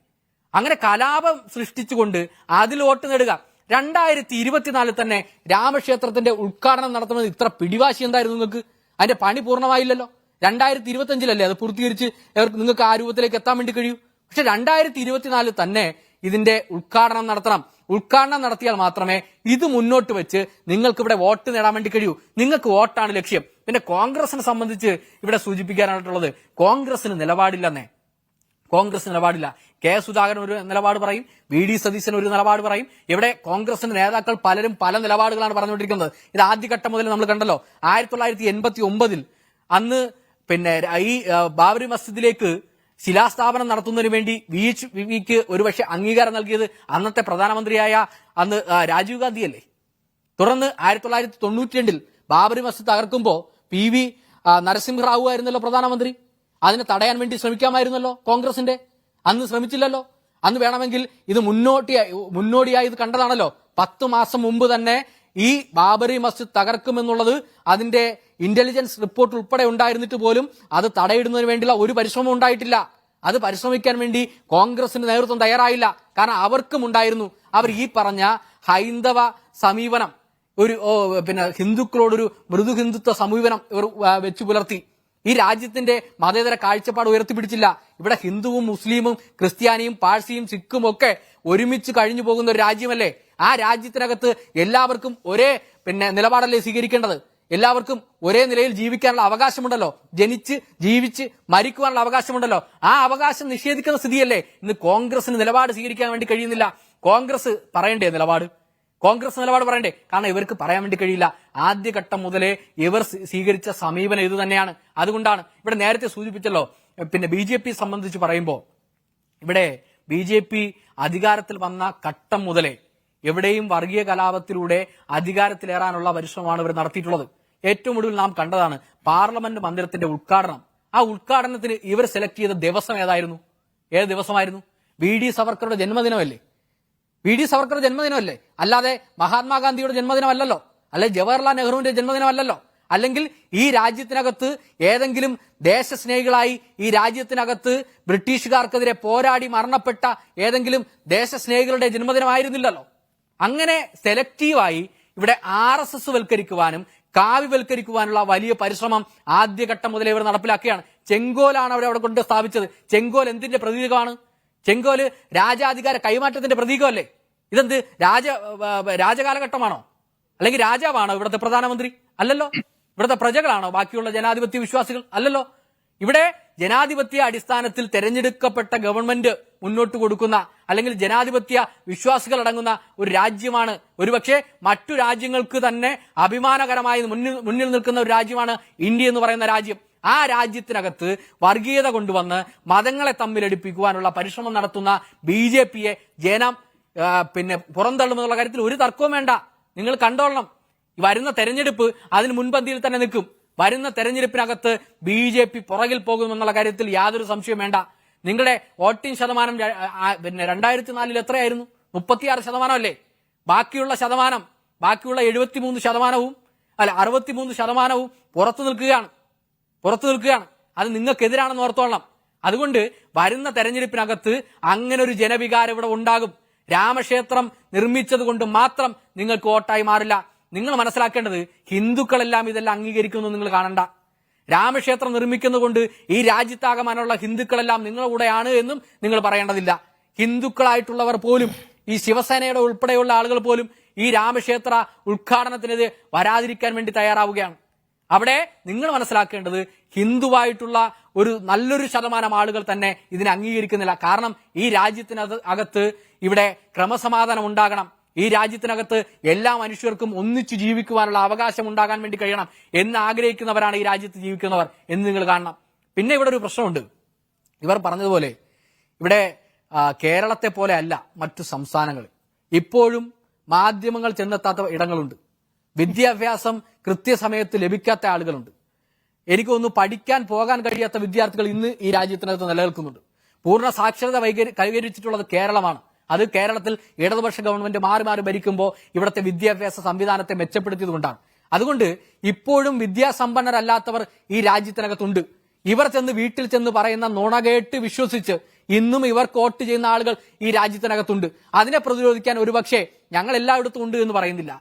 അങ്ങനെ കലാപം സൃഷ്ടിച്ചുകൊണ്ട് അതിൽ വോട്ട് നേടുക. 2024 തന്നെ രാമക്ഷേത്രത്തിന്റെ ഉദ്ഘാടനം നടത്തുന്നത് ഇത്ര പിടിവാശി എന്തായിരുന്നു നിങ്ങൾക്ക്? അതിന്റെ പണി പൂർണ്ണമായില്ലല്ലോ. 2025 അത് പൂർത്തീകരിച്ച് നിങ്ങൾക്ക് ആ രൂപത്തിലേക്ക് എത്താൻ വേണ്ടി കഴിയൂ. പക്ഷെ 2024 തന്നെ ഇതിന്റെ ഉദ്ഘാടനം നടത്തണം. ഉദ്ഘാടനം നടത്തിയാൽ മാത്രമേ ഇത് മുന്നോട്ട് വെച്ച് നിങ്ങൾക്ക് ഇവിടെ വോട്ട് നേടാൻ വേണ്ടി കഴിയൂ. നിങ്ങൾക്ക് വോട്ടാണ് ലക്ഷ്യം. പിന്നെ കോൺഗ്രസിനെ സംബന്ധിച്ച് ഇവിടെ സൂചിപ്പിക്കാനായിട്ടുള്ളത്, കോൺഗ്രസിന് നിലപാടില്ലെന്നേ. കോൺഗ്രസ് നിലപാടില്ല. കെ സുധാകരൻ ഒരു നിലപാട് പറയും, VD സതീശൻ ഒരു നിലപാട് പറയും. ഇവിടെ കോൺഗ്രസിന്റെ നേതാക്കൾ പലരും പല നിലപാടുകളാണ് പറഞ്ഞുകൊണ്ടിരിക്കുന്നത്. ഇത് ആദ്യഘട്ടം മുതൽ നമ്മൾ കണ്ടല്ലോ. 1989 അന്ന് ഈ ബാബരി മസ്ജിദിലേക്ക് ശിലാസ്ഥാപനം നടത്തുന്നതിന് വേണ്ടി VHPക്ക് ഒരുപക്ഷെ അംഗീകാരം നൽകിയത് അന്നത്തെ പ്രധാനമന്ത്രിയായ രാജീവ് ഗാന്ധിയല്ലേ? തുടർന്ന് 1992 ബാബരി മസ്ജിദ് തകർക്കുമ്പോൾ PV നരസിംഹറാവു ആയിരുന്നല്ലോ പ്രധാനമന്ത്രി. അതിനെ തടയാൻ വേണ്ടി ശ്രമിക്കാമായിരുന്നല്ലോ കോൺഗ്രസിന്റെ. അന്ന് ശ്രമിച്ചില്ലല്ലോ. അന്ന് വേണമെങ്കിൽ ഇത് മുന്നോടിയായി ഇത് കണ്ടതാണല്ലോ. 10 മാസം മുമ്പ് തന്നെ ഈ ബാബരി മസ്ജിദ് തകർക്കുമെന്നുള്ളത് അതിന്റെ ഇന്റലിജൻസ് റിപ്പോർട്ട് ഉൾപ്പെടെ ഉണ്ടായിരുന്നിട്ട് പോലും അത് തടയിടുന്നതിന് വേണ്ടിയുള്ള ഒരു പരിശ്രമം ഉണ്ടായിട്ടില്ല. അത് പരിശ്രമിക്കാൻ വേണ്ടി കോൺഗ്രസിന്റെ നേതൃത്വം തയ്യാറായില്ല. കാരണം അവർക്കും ഉണ്ടായിരുന്നു അവർ ഈ പറഞ്ഞ ഹൈന്ദവ സമീപനം, ഒരു ഹിന്ദുക്കളോടൊരു മൃദു ഹിന്ദുത്വ സമീപനം ഇവർ വെച്ചു പുലർത്തി. ഈ രാജ്യത്തിന്റെ മതേതര കാഴ്ചപ്പാട് ഉയർത്തിപ്പിടിച്ചില്ല. ഇവിടെ ഹിന്ദുവും മുസ്ലിമും ക്രിസ്ത്യാനിയും പാഴ്സിയും സിഖും ഒക്കെ ഒരുമിച്ച് കഴിഞ്ഞു പോകുന്ന ഒരു രാജ്യമല്ലേ? ആ രാജ്യത്തിനകത്ത് എല്ലാവർക്കും ഒരേ നിലപാടല്ലേ സ്വീകരിക്കേണ്ടത്? എല്ലാവർക്കും ഒരേ നിലയിൽ ജീവിക്കാനുള്ള അവകാശമുണ്ടല്ലോ. ജനിച്ച് ജീവിച്ച് മരിക്കുവാനുള്ള അവകാശമുണ്ടല്ലോ. ആ അവകാശം നിഷേധിക്കുന്ന സ്ഥിതിയല്ലേ ഇന്ന് കോൺഗ്രസിന് നിലപാട് സ്വീകരിക്കാൻ വേണ്ടി കഴിയുന്നില്ല. കോൺഗ്രസ് പറയണ്ടേ നിലപാട്? കോൺഗ്രസ് നിലപാട് പറയണ്ടേ? കാരണം ഇവർക്ക് പറയാൻ വേണ്ടി കഴിയില്ല. ആദ്യഘട്ടം മുതലേ ഇവർ സ്വീകരിച്ച സമീപനം ഇത് തന്നെയാണ്. അതുകൊണ്ടാണ് ഇവിടെ നേരത്തെ സൂചിപ്പിച്ചല്ലോ. BJP സംബന്ധിച്ച് പറയുമ്പോൾ ഇവിടെ BJP അധികാരത്തിൽ വന്ന ഘട്ടം മുതലേ എവിടെയും വർഗീയ കലാപത്തിലൂടെ അധികാരത്തിലേറാനുള്ള പരിശ്രമമാണ് ഇവർ നടത്തിയിട്ടുള്ളത്. ഏറ്റവും ഒടുവിൽ നാം കണ്ടതാണ് പാർലമെന്റ് മന്ദിരത്തിന്റെ ഉദ്ഘാടനം. ആ ഉദ്ഘാടനത്തിന് ഇവർ സെലക്ട് ചെയ്ത ദിവസം ഏതായിരുന്നു? ഏത് ദിവസമായിരുന്നു? VD സവർക്കറുടെ ജന്മദിനമല്ലേ? VD സവർക്കറുടെ ജന്മദിനമല്ലേ? അല്ലാതെ മഹാത്മാഗാന്ധിയുടെ ജന്മദിനമല്ലല്ലോ, അല്ലെ ജവഹർലാൽ നെഹ്റുവിന്റെ ജന്മദിനമല്ലല്ലോ. അല്ലെങ്കിൽ ഈ രാജ്യത്തിനകത്ത് ഏതെങ്കിലും ദേശസ്നേഹികളായി ഈ രാജ്യത്തിനകത്ത് ബ്രിട്ടീഷുകാർക്കെതിരെ പോരാടി മരണപ്പെട്ട ഏതെങ്കിലും ദേശസ്നേഹികളുടെ ജന്മദിനമായിരുന്നില്ലല്ലോ. അങ്ങനെ സെലക്റ്റീവായി ഇവിടെ RSS വൽക്കരിക്കുവാനും കാവ്യവൽക്കരിക്കുവാനുള്ള വലിയ പരിശ്രമം ആദ്യഘട്ടം മുതലേ ഇവർ നടപ്പിലാക്കുകയാണ്. ചെങ്കോലാണ് അവിടെ കൊണ്ട് സ്ഥാപിച്ചത്. ചെങ്കോൽ എന്തിന്റെ പ്രതീകമാണ്? ചെങ്കോല് രാജാധികാര കൈമാറ്റത്തിന്റെ പ്രതീകമല്ലേ? ഇതെന്ത് രാജകാലഘട്ടമാണോ? അല്ലെങ്കിൽ രാജാവാണോ ഇവിടുത്തെ പ്രധാനമന്ത്രി? അല്ലല്ലോ. ഇവിടുത്തെ പ്രജകളാണോ ബാക്കിയുള്ള ജനാധിപത്യ വിശ്വാസികൾ? അല്ലല്ലോ. ഇവിടെ ജനാധിപത്യ അടിസ്ഥാനത്തിൽ തെരഞ്ഞെടുക്കപ്പെട്ട ഗവൺമെന്റ് മുന്നോട്ട് കൊടുക്കുന്ന അല്ലെങ്കിൽ ജനാധിപത്യ വിശ്വാസികൾ അടങ്ങുന്ന ഒരു രാജ്യമാണ്, ഒരുപക്ഷെ മറ്റു രാജ്യങ്ങൾക്ക് തന്നെ അഭിമാനകരമായി മുന്നിൽ നിൽക്കുന്ന ഒരു രാജ്യമാണ് ഇന്ത്യ എന്ന് പറയുന്ന രാജ്യം. ആ രാജ്യത്തിനകത്ത് വർഗീയത കൊണ്ടുവന്ന് മതങ്ങളെ തമ്മിലടിപ്പിക്കുവാനുള്ള പരിശ്രമം നടത്തുന്ന BJPയെ ജനം പുറന്തള്ളുമെന്നുള്ള കാര്യത്തിൽ ഒരു തർക്കവും വേണ്ട. നിങ്ങൾ കണ്ടോളണം. വരുന്ന തെരഞ്ഞെടുപ്പ് അതിന് മുൻപന്തിയിൽ തന്നെ നിൽക്കും. വരുന്ന തെരഞ്ഞെടുപ്പിനകത്ത് BJP പുറകിൽ പോകുമെന്നുള്ള കാര്യത്തിൽ യാതൊരു സംശയവും വേണ്ട. നിങ്ങളുടെ വോട്ടിംഗ് ശതമാനം 2004 എത്രയായിരുന്നു? 36% അല്ലേ? ബാക്കിയുള്ള 73% അല്ല 63% പുറത്തു നിൽക്കുകയാണ്. അത് നിങ്ങൾക്കെതിരാണെന്ന് ഓർത്തോളണം. അതുകൊണ്ട് വരുന്ന തെരഞ്ഞെടുപ്പിനകത്ത് അങ്ങനെ ഒരു ജനവികാരം ഇവിടെ ഉണ്ടാകും. രാമക്ഷേത്രം നിർമ്മിച്ചത് കൊണ്ട് മാത്രം നിങ്ങൾക്ക് വോട്ടായി മാറില്ല. നിങ്ങൾ മനസ്സിലാക്കേണ്ടത് ഹിന്ദുക്കളെല്ലാം ഇതെല്ലാം അംഗീകരിക്കുന്നു നിങ്ങൾ കാണണ്ട. രാമക്ഷേത്രം നിർമ്മിക്കുന്നതുകൊണ്ട് ഈ രാജ്യത്താകമാനുള്ള ഹിന്ദുക്കളെല്ലാം നിങ്ങളുടെ കൂടെയാണ് എന്നും നിങ്ങൾ പറയേണ്ടതില്ല. ഹിന്ദുക്കളായിട്ടുള്ളവർ പോലും, ഈ ശിവസേനയുടെ ഉൾപ്പെടെയുള്ള ആളുകൾ പോലും ഈ രാമക്ഷേത്ര ഉദ്ഘാടനത്തിനെതിരെ വരാതിരിക്കാൻ വേണ്ടി തയ്യാറാവുകയാണ്. അവിടെ നിങ്ങൾ മനസ്സിലാക്കേണ്ടത് ഹിന്ദുവായിട്ടുള്ള ഒരു നല്ലൊരു ശതമാനം ആളുകൾ തന്നെ ഇതിനെ അംഗീകരിക്കുന്നില്ല. കാരണം ഈ അകത്ത് ഇവിടെ ക്രമസമാധാനം ഉണ്ടാകണം. ഈ രാജ്യത്തിനകത്ത് എല്ലാ മനുഷ്യർക്കും ഒന്നിച്ചു ജീവിക്കുവാനുള്ള അവകാശം ഉണ്ടാകാൻ വേണ്ടി കഴിയണം എന്ന് ആഗ്രഹിക്കുന്നവരാണ് ഈ രാജ്യത്ത് ജീവിക്കുന്നവർ എന്ന് നിങ്ങൾ കാണണം. പിന്നെ ഇവിടെ ഒരു പ്രശ്നമുണ്ട്. ഇവർ പറഞ്ഞതുപോലെ ഇവിടെ കേരളത്തെ പോലെ അല്ല മറ്റു സംസ്ഥാനങ്ങൾ. ഇപ്പോഴും മാധ്യമങ്ങൾ ചെന്നെത്താത്ത ഇടങ്ങളുണ്ട്. വിദ്യാഭ്യാസം കൃത്യസമയത്ത് ലഭിക്കാത്ത ആളുകളുണ്ട്. എനിക്ക് തോന്നുന്നു പഠിക്കാൻ പോകാൻ കഴിയാത്ത വിദ്യാർത്ഥികൾ ഇന്ന് ഈ രാജ്യത്തിനകത്ത് നിലനിൽക്കുന്നുണ്ട്. പൂർണ്ണ സാക്ഷരത കൈവരിച്ചിട്ടുള്ളത് കേരളമാണ്. അത് കേരളത്തിൽ ഇടതുപക്ഷ ഗവൺമെന്റ് മാറി മാറി ഭരിക്കുമ്പോൾ ഇവിടുത്തെ വിദ്യാഭ്യാസ സംവിധാനത്തെ മെച്ചപ്പെടുത്തിയതുകൊണ്ടാണ്. അതുകൊണ്ട് ഇപ്പോഴും വിദ്യാസമ്പന്നരല്ലാത്തവർ ഈ രാജ്യത്തിനകത്തുണ്ട്. ഇവർ വീട്ടിൽ ചെന്ന് പറയുന്ന നുണകേട്ട് വിശ്വസിച്ച് ഇന്നും ഇവർക്ക് വോട്ട് ചെയ്യുന്ന ആളുകൾ ഈ രാജ്യത്തിനകത്തുണ്ട്. അതിനെ പ്രതിരോധിക്കാൻ ഒരുപക്ഷെ ഞങ്ങൾ എല്ലായിടത്തും ഉണ്ട് എന്ന് പറയുന്നില്ല.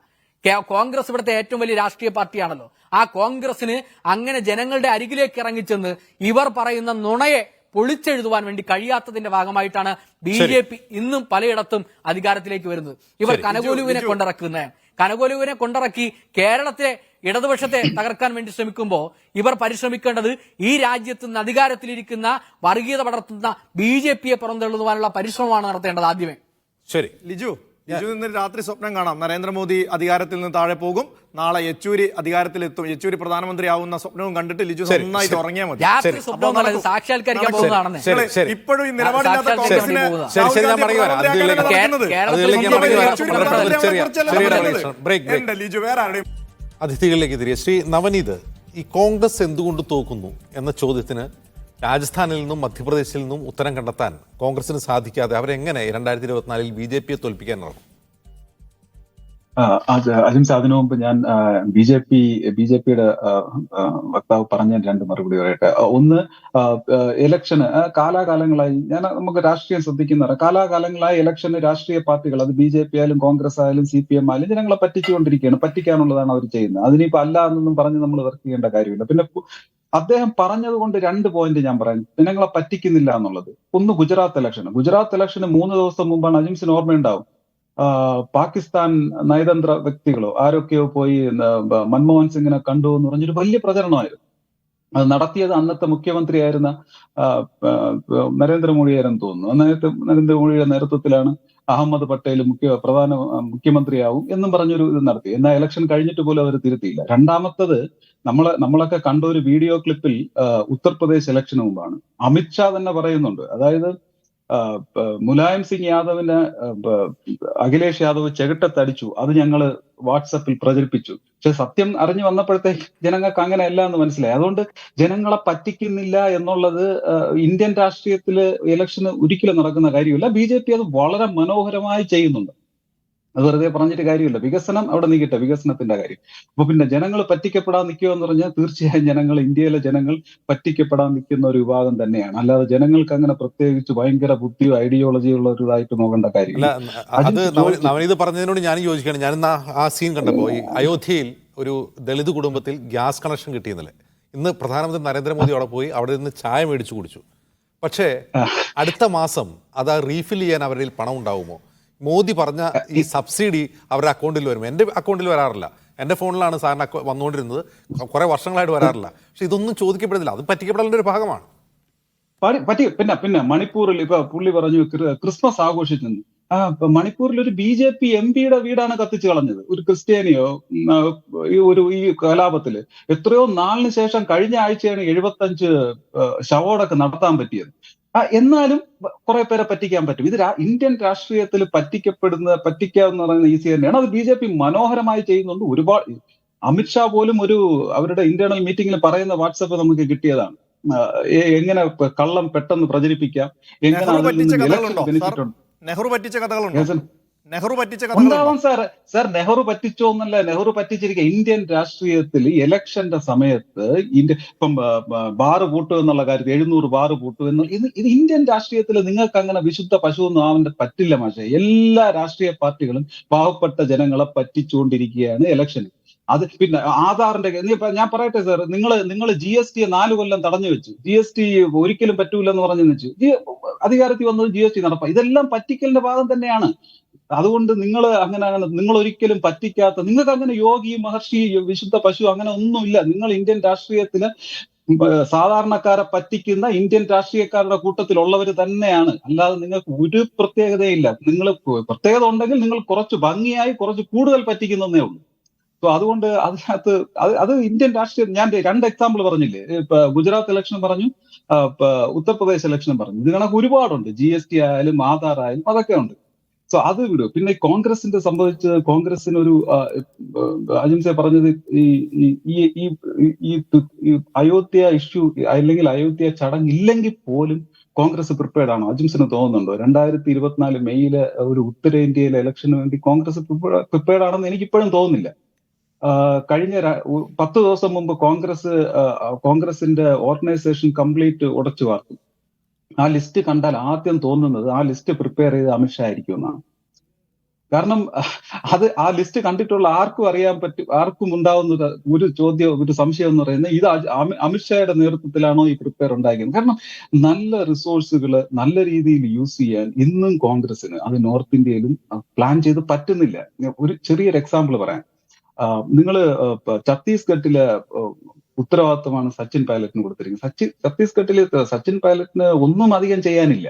കോൺഗ്രസ് ഇവിടുത്തെ ഏറ്റവും വലിയ രാഷ്ട്രീയ പാർട്ടിയാണല്ലോ. ആ കോൺഗ്രസിന് അങ്ങനെ ജനങ്ങളുടെ അരികിലേക്ക് ഇറങ്ങിച്ചെന്ന് ഇവർ പറയുന്ന നുണയെ പൊളിച്ചെഴുതുവാൻ വേണ്ടി കഴിയാത്തതിന്റെ ഭാഗമായിട്ടാണ് BJP ഇന്നും പലയിടത്തും അധികാരത്തിലേക്ക് വരുന്നത്. ഇവർ കനകോലുവിനെ കൊണ്ടിറക്കി കേരളത്തെ ഇടതുപക്ഷത്തെ തകർക്കാൻ വേണ്ടി ശ്രമിക്കുമ്പോൾ ഇവർ പരിശ്രമിക്കേണ്ടത് ഈ രാജ്യത്ത് നിന്ന് അധികാരത്തിലിരിക്കുന്ന വർഗീയത പടർത്തുന്ന BJPയെ പുറന്തള്ളുവാനുള്ള പരിശ്രമമാണ് നടത്തേണ്ടത് ആദ്യമേ. ശരി ലിജു, ഇന്ന് രാത്രി സ്വപ്നം കാണാം. നരേന്ദ്രമോദി അധികാരത്തിൽ നിന്ന് താഴെ പോകും, നാളെ യെച്ചൂരി അധികാരത്തിലെത്തും, യെച്ചൂരി പ്രധാനമന്ത്രി ആവുന്ന സ്വപ്നവും കണ്ടിട്ട് ലിജു നന്നായിട്ട് ഉറങ്ങിയാൽ മതി. സാക്ഷാത്കരിക്കാൻ പോകുന്നതാണെന്ന് ഇപ്പോഴും ഈ നിലപാടില്ലാത്ത കോൺഗ്രസിനെ ലിജു വേറെ ആരുടെയും അതിഥികളിലേക്ക് തിരികെ. ശ്രീ നവനീത്, ഈ കോൺഗ്രസ് എന്തുകൊണ്ട് തോക്കുന്നു എന്ന ചോദ്യത്തിന് രാജസ്ഥാനിൽ നിന്നും മധ്യപ്രദേശിൽ നിന്നും ഉത്തരം കണ്ടെത്താൻ കോൺഗ്രസിന് സാധിക്കാതെ അവരെങ്ങനെ 2024 BJPയെ തോൽപ്പിക്കാനാണ്? അജിംസ്, അതിനു മുമ്പ് ഞാൻ ബിജെപിയുടെ വക്താവ് പറഞ്ഞ രണ്ട് മറുപടി പറയട്ടെ. ഒന്ന്, ഇലക്ഷന് കാലാകാലങ്ങളായി നമുക്ക് രാഷ്ട്രീയം ശ്രദ്ധിക്കുന്നവരാണ്. കാലാകാലങ്ങളായി ഇലക്ഷന് രാഷ്ട്രീയ പാർട്ടികൾ, അത് BJP ആയാലും കോൺഗ്രസ് ആയാലും CPM ആയാലും ജനങ്ങളെ പറ്റിച്ചുകൊണ്ടിരിക്കുകയാണ്. പറ്റിക്കാനുള്ളതാണ് അവർ ചെയ്യുന്നത്. അതിനിപ്പോ അല്ല എന്നൊന്നും പറഞ്ഞ് നമ്മൾ വർക്ക് ചെയ്യേണ്ട കാര്യമില്ല. പിന്നെ അദ്ദേഹം പറഞ്ഞത് കൊണ്ട് 2 പോയിന്റ് ഞാൻ പറയാം ജനങ്ങളെ പറ്റിക്കുന്നില്ല എന്നുള്ളത്. ഒന്ന്, ഗുജറാത്ത് ഇലക്ഷന് 3 ദിവസം മുമ്പാണ്, അജിംസിന് ഓർമ്മയുണ്ടാവും, പാകിസ്ഥാൻ നയതന്ത്ര വ്യക്തികളോ ആരൊക്കെയോ പോയി മൻമോഹൻ സിംഗിനെ കണ്ടു എന്ന് പറഞ്ഞൊരു വലിയ പ്രചരണമായിരുന്നു. അത് നടത്തിയത് അന്നത്തെ മുഖ്യമന്ത്രിയായിരുന്ന നരേന്ദ്രമോദിയായിരുന്നു തോന്നുന്നു. നരേന്ദ്രമോദിയുടെ നേതൃത്വത്തിലാണ് അഹമ്മദ് പട്ടേൽ പ്രധാന മുഖ്യമന്ത്രിയാവും എന്നും പറഞ്ഞൊരു ഇത് നടത്തി. എന്നാൽ ഇലക്ഷൻ കഴിഞ്ഞിട്ട് പോലും അവർ തിരുത്തിയില്ല. രണ്ടാമത്തത്, നമ്മളൊക്കെ കണ്ട ഒരു വീഡിയോ ക്ലിപ്പിൽ ഉത്തർപ്രദേശ് ഇലക്ഷന് മുമ്പാണ് അമിത്ഷാ തന്നെ പറയുന്നുണ്ട്, അതായത് മുലായം സിംഗ് യാദവിനെ അഖിലേഷ് യാദവ് ചെകിട്ടത്തടിച്ചു, അത് ഞങ്ങള് വാട്സപ്പിൽ പ്രചരിപ്പിച്ചു. പക്ഷെ സത്യം അറിഞ്ഞു വന്നപ്പോഴത്തേക്ക് ജനങ്ങൾക്ക് അങ്ങനെയല്ല എന്ന് മനസ്സിലായി. അതുകൊണ്ട് ജനങ്ങളെ പറ്റിക്കുന്നില്ല എന്നുള്ളത് ഇന്ത്യൻ രാഷ്ട്രീയത്തില് ഇലക്ഷന് ഒരിക്കലും നടക്കുന്ന കാര്യമില്ല. BJP അത് വളരെ മനോഹരമായി ചെയ്യുന്നുണ്ട്. അത് വെറുതെ പറഞ്ഞിട്ട് കാര്യമില്ല. വികസനം അവിടെ നിൽക്കട്ടെ, വികസനത്തിന്റെ കാര്യം. അപ്പൊ പിന്നെ ജനങ്ങൾ പറ്റിക്കപ്പെടാൻ നിൽക്കുക എന്ന് പറഞ്ഞാൽ തീർച്ചയായും ഇന്ത്യയിലെ ജനങ്ങൾ പറ്റിക്കപ്പെടാൻ നിൽക്കുന്ന ഒരു വിഭാഗം തന്നെയാണ്. അല്ലാതെ ജനങ്ങൾക്ക് അങ്ങനെ പ്രത്യേകിച്ച് ഭയങ്കര ബുദ്ധിയോ ഐഡിയോളജിയോ ഉള്ള ഒരു ഇതായിട്ട് നോക്കേണ്ട അല്ല, കാര്യമില്ല. അത് നവനീത് പറഞ്ഞതിനോട് ഞാൻ യോജിക്കുകയാണ്. ഞാനിന്ന് ആ സീൻ കണ്ടപ്പോൾ ഈ അയോധ്യയിൽ ഒരു ദളിത് കുടുംബത്തിൽ ഗ്യാസ് കണക്ഷൻ കിട്ടിയെന്നല്ലേ. ഇന്ന് പ്രധാനമന്ത്രി നരേന്ദ്രമോദി അവിടെ പോയി അവിടെ നിന്ന് ചായ മേടിച്ചു കുടിച്ചു. പക്ഷേ അടുത്ത മാസം അത് റീഫിൽ ചെയ്യാൻ അവരുടെ പണം ഉണ്ടാവുമോ? മോദി പറഞ്ഞ ഈ സബ്സിഡി അവരുടെ അക്കൗണ്ടിൽ വരും. എൻ്റെ അക്കൗണ്ടിൽ വരാറില്ല. എൻ്റെ ഫോണിലാണ് സാറിന് വന്നുകൊണ്ടിരുന്നത്. കുറേ വർഷങ്ങളായിട്ട് വരാറില്ല. പക്ഷെ ഇതൊന്നും ചോദിക്കപ്പെടുന്നില്ല. അത് പറ്റിക്കപ്പെടലിൻ്റെ ഒരു ഭാഗമാണ്. പിന്നെ മണിപ്പൂരിൽ ഇപ്പൊ പുള്ളി പറഞ്ഞു ക്രിസ്മസ് ആഘോഷിച്ചെന്ന്. മണിപ്പൂരിൽ ഒരു BJP MP-യുടെ വീടാണ് കത്തിച്ചു കളഞ്ഞത്. ഒരു ക്രിസ്ത്യാനിയോ ഈ കലാപത്തില് എത്രയോ നാളിന് ശേഷം കഴിഞ്ഞ ആഴ്ചയാണ് 75 ശവോടൊക്കെ നടത്താൻ പറ്റിയത്. എന്നാലും കുറെ പേരെ പറ്റിക്കാൻ പറ്റും. ഇത് ഇന്ത്യൻ രാഷ്ട്രീയത്തിൽ പറ്റിക്കുക എന്ന് പറയുന്നത് ഈസി തന്നെയാണ്. അത് BJP മനോഹരമായി ചെയ്യുന്നുണ്ട്. ഒരുപാട് അമിത്ഷാ പോലും അവരുടെ ഇന്റേണൽ മീറ്റിംഗിൽ പറയുന്ന വാട്സപ്പ് നമുക്ക് കിട്ടിയതാണ്. എങ്ങനെ കള്ളം പെട്ടെന്ന് പ്രചരിപ്പിക്കാം, എങ്ങനെ അതിൽ നിന്ന് ഇലക്ഷൻ ബെനിഫിറ്റ് ഉണ്ട്. നെഹ്റു പറ്റിച്ച കഥകളുണ്ടോ? ഉണ്ടാവാം സാർ. നെഹ്റു പറ്റിച്ചോ എന്നല്ല, നെഹ്റു പറ്റിച്ചിരിക്കുക. ഇന്ത്യൻ രാഷ്ട്രീയത്തിൽ ഇലക്ഷന്റെ സമയത്ത് ഇപ്പം ബാറ് പൂട്ടുക എന്നുള്ള കാര്യത്തിൽ 700 ബാറ് പൂട്ടുക എന്നുള്ള ഇത് ഇന്ത്യൻ രാഷ്ട്രീയത്തിൽ നിങ്ങൾക്ക് അങ്ങനെ വിശുദ്ധ പശുവൊന്നും ആവാൻ പറ്റില്ല മാഷെ. എല്ലാ രാഷ്ട്രീയ പാർട്ടികളും പാവപ്പെട്ട ജനങ്ങളെ പറ്റിച്ചുകൊണ്ടിരിക്കുകയാണ് ഇലക്ഷനിൽ. അത് പിന്നെ ആധാറിന്റെ ഞാൻ പറയട്ടെ സാർ, നിങ്ങൾ GST 4 കൊല്ലം തടഞ്ഞു വെച്ചു. GST ഒരിക്കലും പറ്റൂലെന്ന് പറഞ്ഞു വെച്ചു. അധികാരത്തിൽ വന്നത് GST നടപ്പാ. ഇതെല്ലാം പറ്റിക്കലിന്റെ ഭാഗം തന്നെയാണ്. അതുകൊണ്ട് നിങ്ങൾ ഒരിക്കലും പറ്റിക്കാത്ത, നിങ്ങൾക്ക് അങ്ങനെ യോഗി മഹർഷി വിശുദ്ധ പശു അങ്ങനെ ഒന്നുമില്ല. നിങ്ങൾ ഇന്ത്യൻ രാഷ്ട്രീയത്തില് സാധാരണക്കാരെ പറ്റിക്കുന്ന ഇന്ത്യൻ രാഷ്ട്രീയക്കാരുടെ കൂട്ടത്തിലുള്ളവർ തന്നെയാണ്. അല്ലാതെ നിങ്ങൾക്ക് ഒരു പ്രത്യേകതയില്ല. നിങ്ങൾ പ്രത്യേകത ഉണ്ടെങ്കിൽ നിങ്ങൾ കുറച്ച് ഭംഗിയായി കുറച്ച് കൂടുതൽ പറ്റിക്കുന്നതേ ഉള്ളൂ. സോ അതുകൊണ്ട് അതിനകത്ത് അത് ഇന്ത്യൻ രാഷ്ട്രീയം. ഞാൻ 2 എക്സാമ്പിൾ പറഞ്ഞില്ലേ, ഇപ്പൊ ഗുജറാത്ത് ഇലക്ഷൻ പറഞ്ഞു, ഉത്തർപ്രദേശ് ഇലക്ഷൻ പറഞ്ഞു. ഇത് കണക്ക് ഒരുപാടുണ്ട്. GST ആയാലും ആധാർ ആയാലും അതൊക്കെ ഉണ്ട്. സോ അത് വിടും. പിന്നെ കോൺഗ്രസിന്റെ സംബന്ധിച്ച് കോൺഗ്രസിന് ഒരു അജിംസെ പറഞ്ഞത് ഈ അയോധ്യ ഇഷ്യൂ അല്ലെങ്കിൽ അയോധ്യ ചടങ്ങ് ഇല്ലെങ്കിൽ പോലും കോൺഗ്രസ് പ്രിപ്പയർഡ് ആണോ? അജിംസിന് തോന്നുന്നുണ്ടോ 2024 മെയ്യിലെ ഒരു ഉത്തരേന്ത്യയിലെ ഇലക്ഷന് വേണ്ടി കോൺഗ്രസ് പ്രിപ്പയർഡ് ആണെന്ന് എനിക്കിപ്പോഴും തോന്നുന്നില്ല. കഴിഞ്ഞ 10 ദിവസം മുമ്പ് കോൺഗ്രസിന്റെ ഓർഗനൈസേഷൻ കംപ്ലീറ്റ് ഉടച്ചു വാർത്തു. ആ ലിസ്റ്റ് കണ്ടാൽ ആദ്യം തോന്നുന്നത് ആ ലിസ്റ്റ് പ്രിപ്പയർ ചെയ്ത് അമിത്ഷാ ആയിരിക്കും എന്നാണ്. കാരണം ആ ലിസ്റ്റ് കണ്ടിട്ടുള്ള ആർക്കും ഉണ്ടാവുന്ന ഒരു ചോദ്യം, ഒരു സംശയം എന്ന് പറയുന്നത് ഇത് അമിത്ഷായുടെ നേതൃത്വത്തിലാണോ ഈ പ്രിപ്പയർ ഉണ്ടായിരിക്കുന്നത്. കാരണം നല്ല റിസോഴ്സുകൾ നല്ല രീതിയിൽ യൂസ് ചെയ്യാൻ ഇന്നും കോൺഗ്രസിന് അത് നോർത്ത് ഇന്ത്യയിലും പ്ലാൻ ചെയ്ത് പറ്റുന്നില്ല. ഒരു ചെറിയൊരു എക്സാമ്പിൾ പറയാം. നിങ്ങൾ ഛത്തീസ്ഗഡിലെ ഉത്തരവാദിത്തമാണ് സച്ചിൻ പൈലറ്റിന് കൊടുത്തിരിക്കുന്നത്. ഛത്തീസ്ഗഡിൽ സച്ചിൻ പൈലറ്റിന് ഒന്നും അധികം ചെയ്യാനില്ല.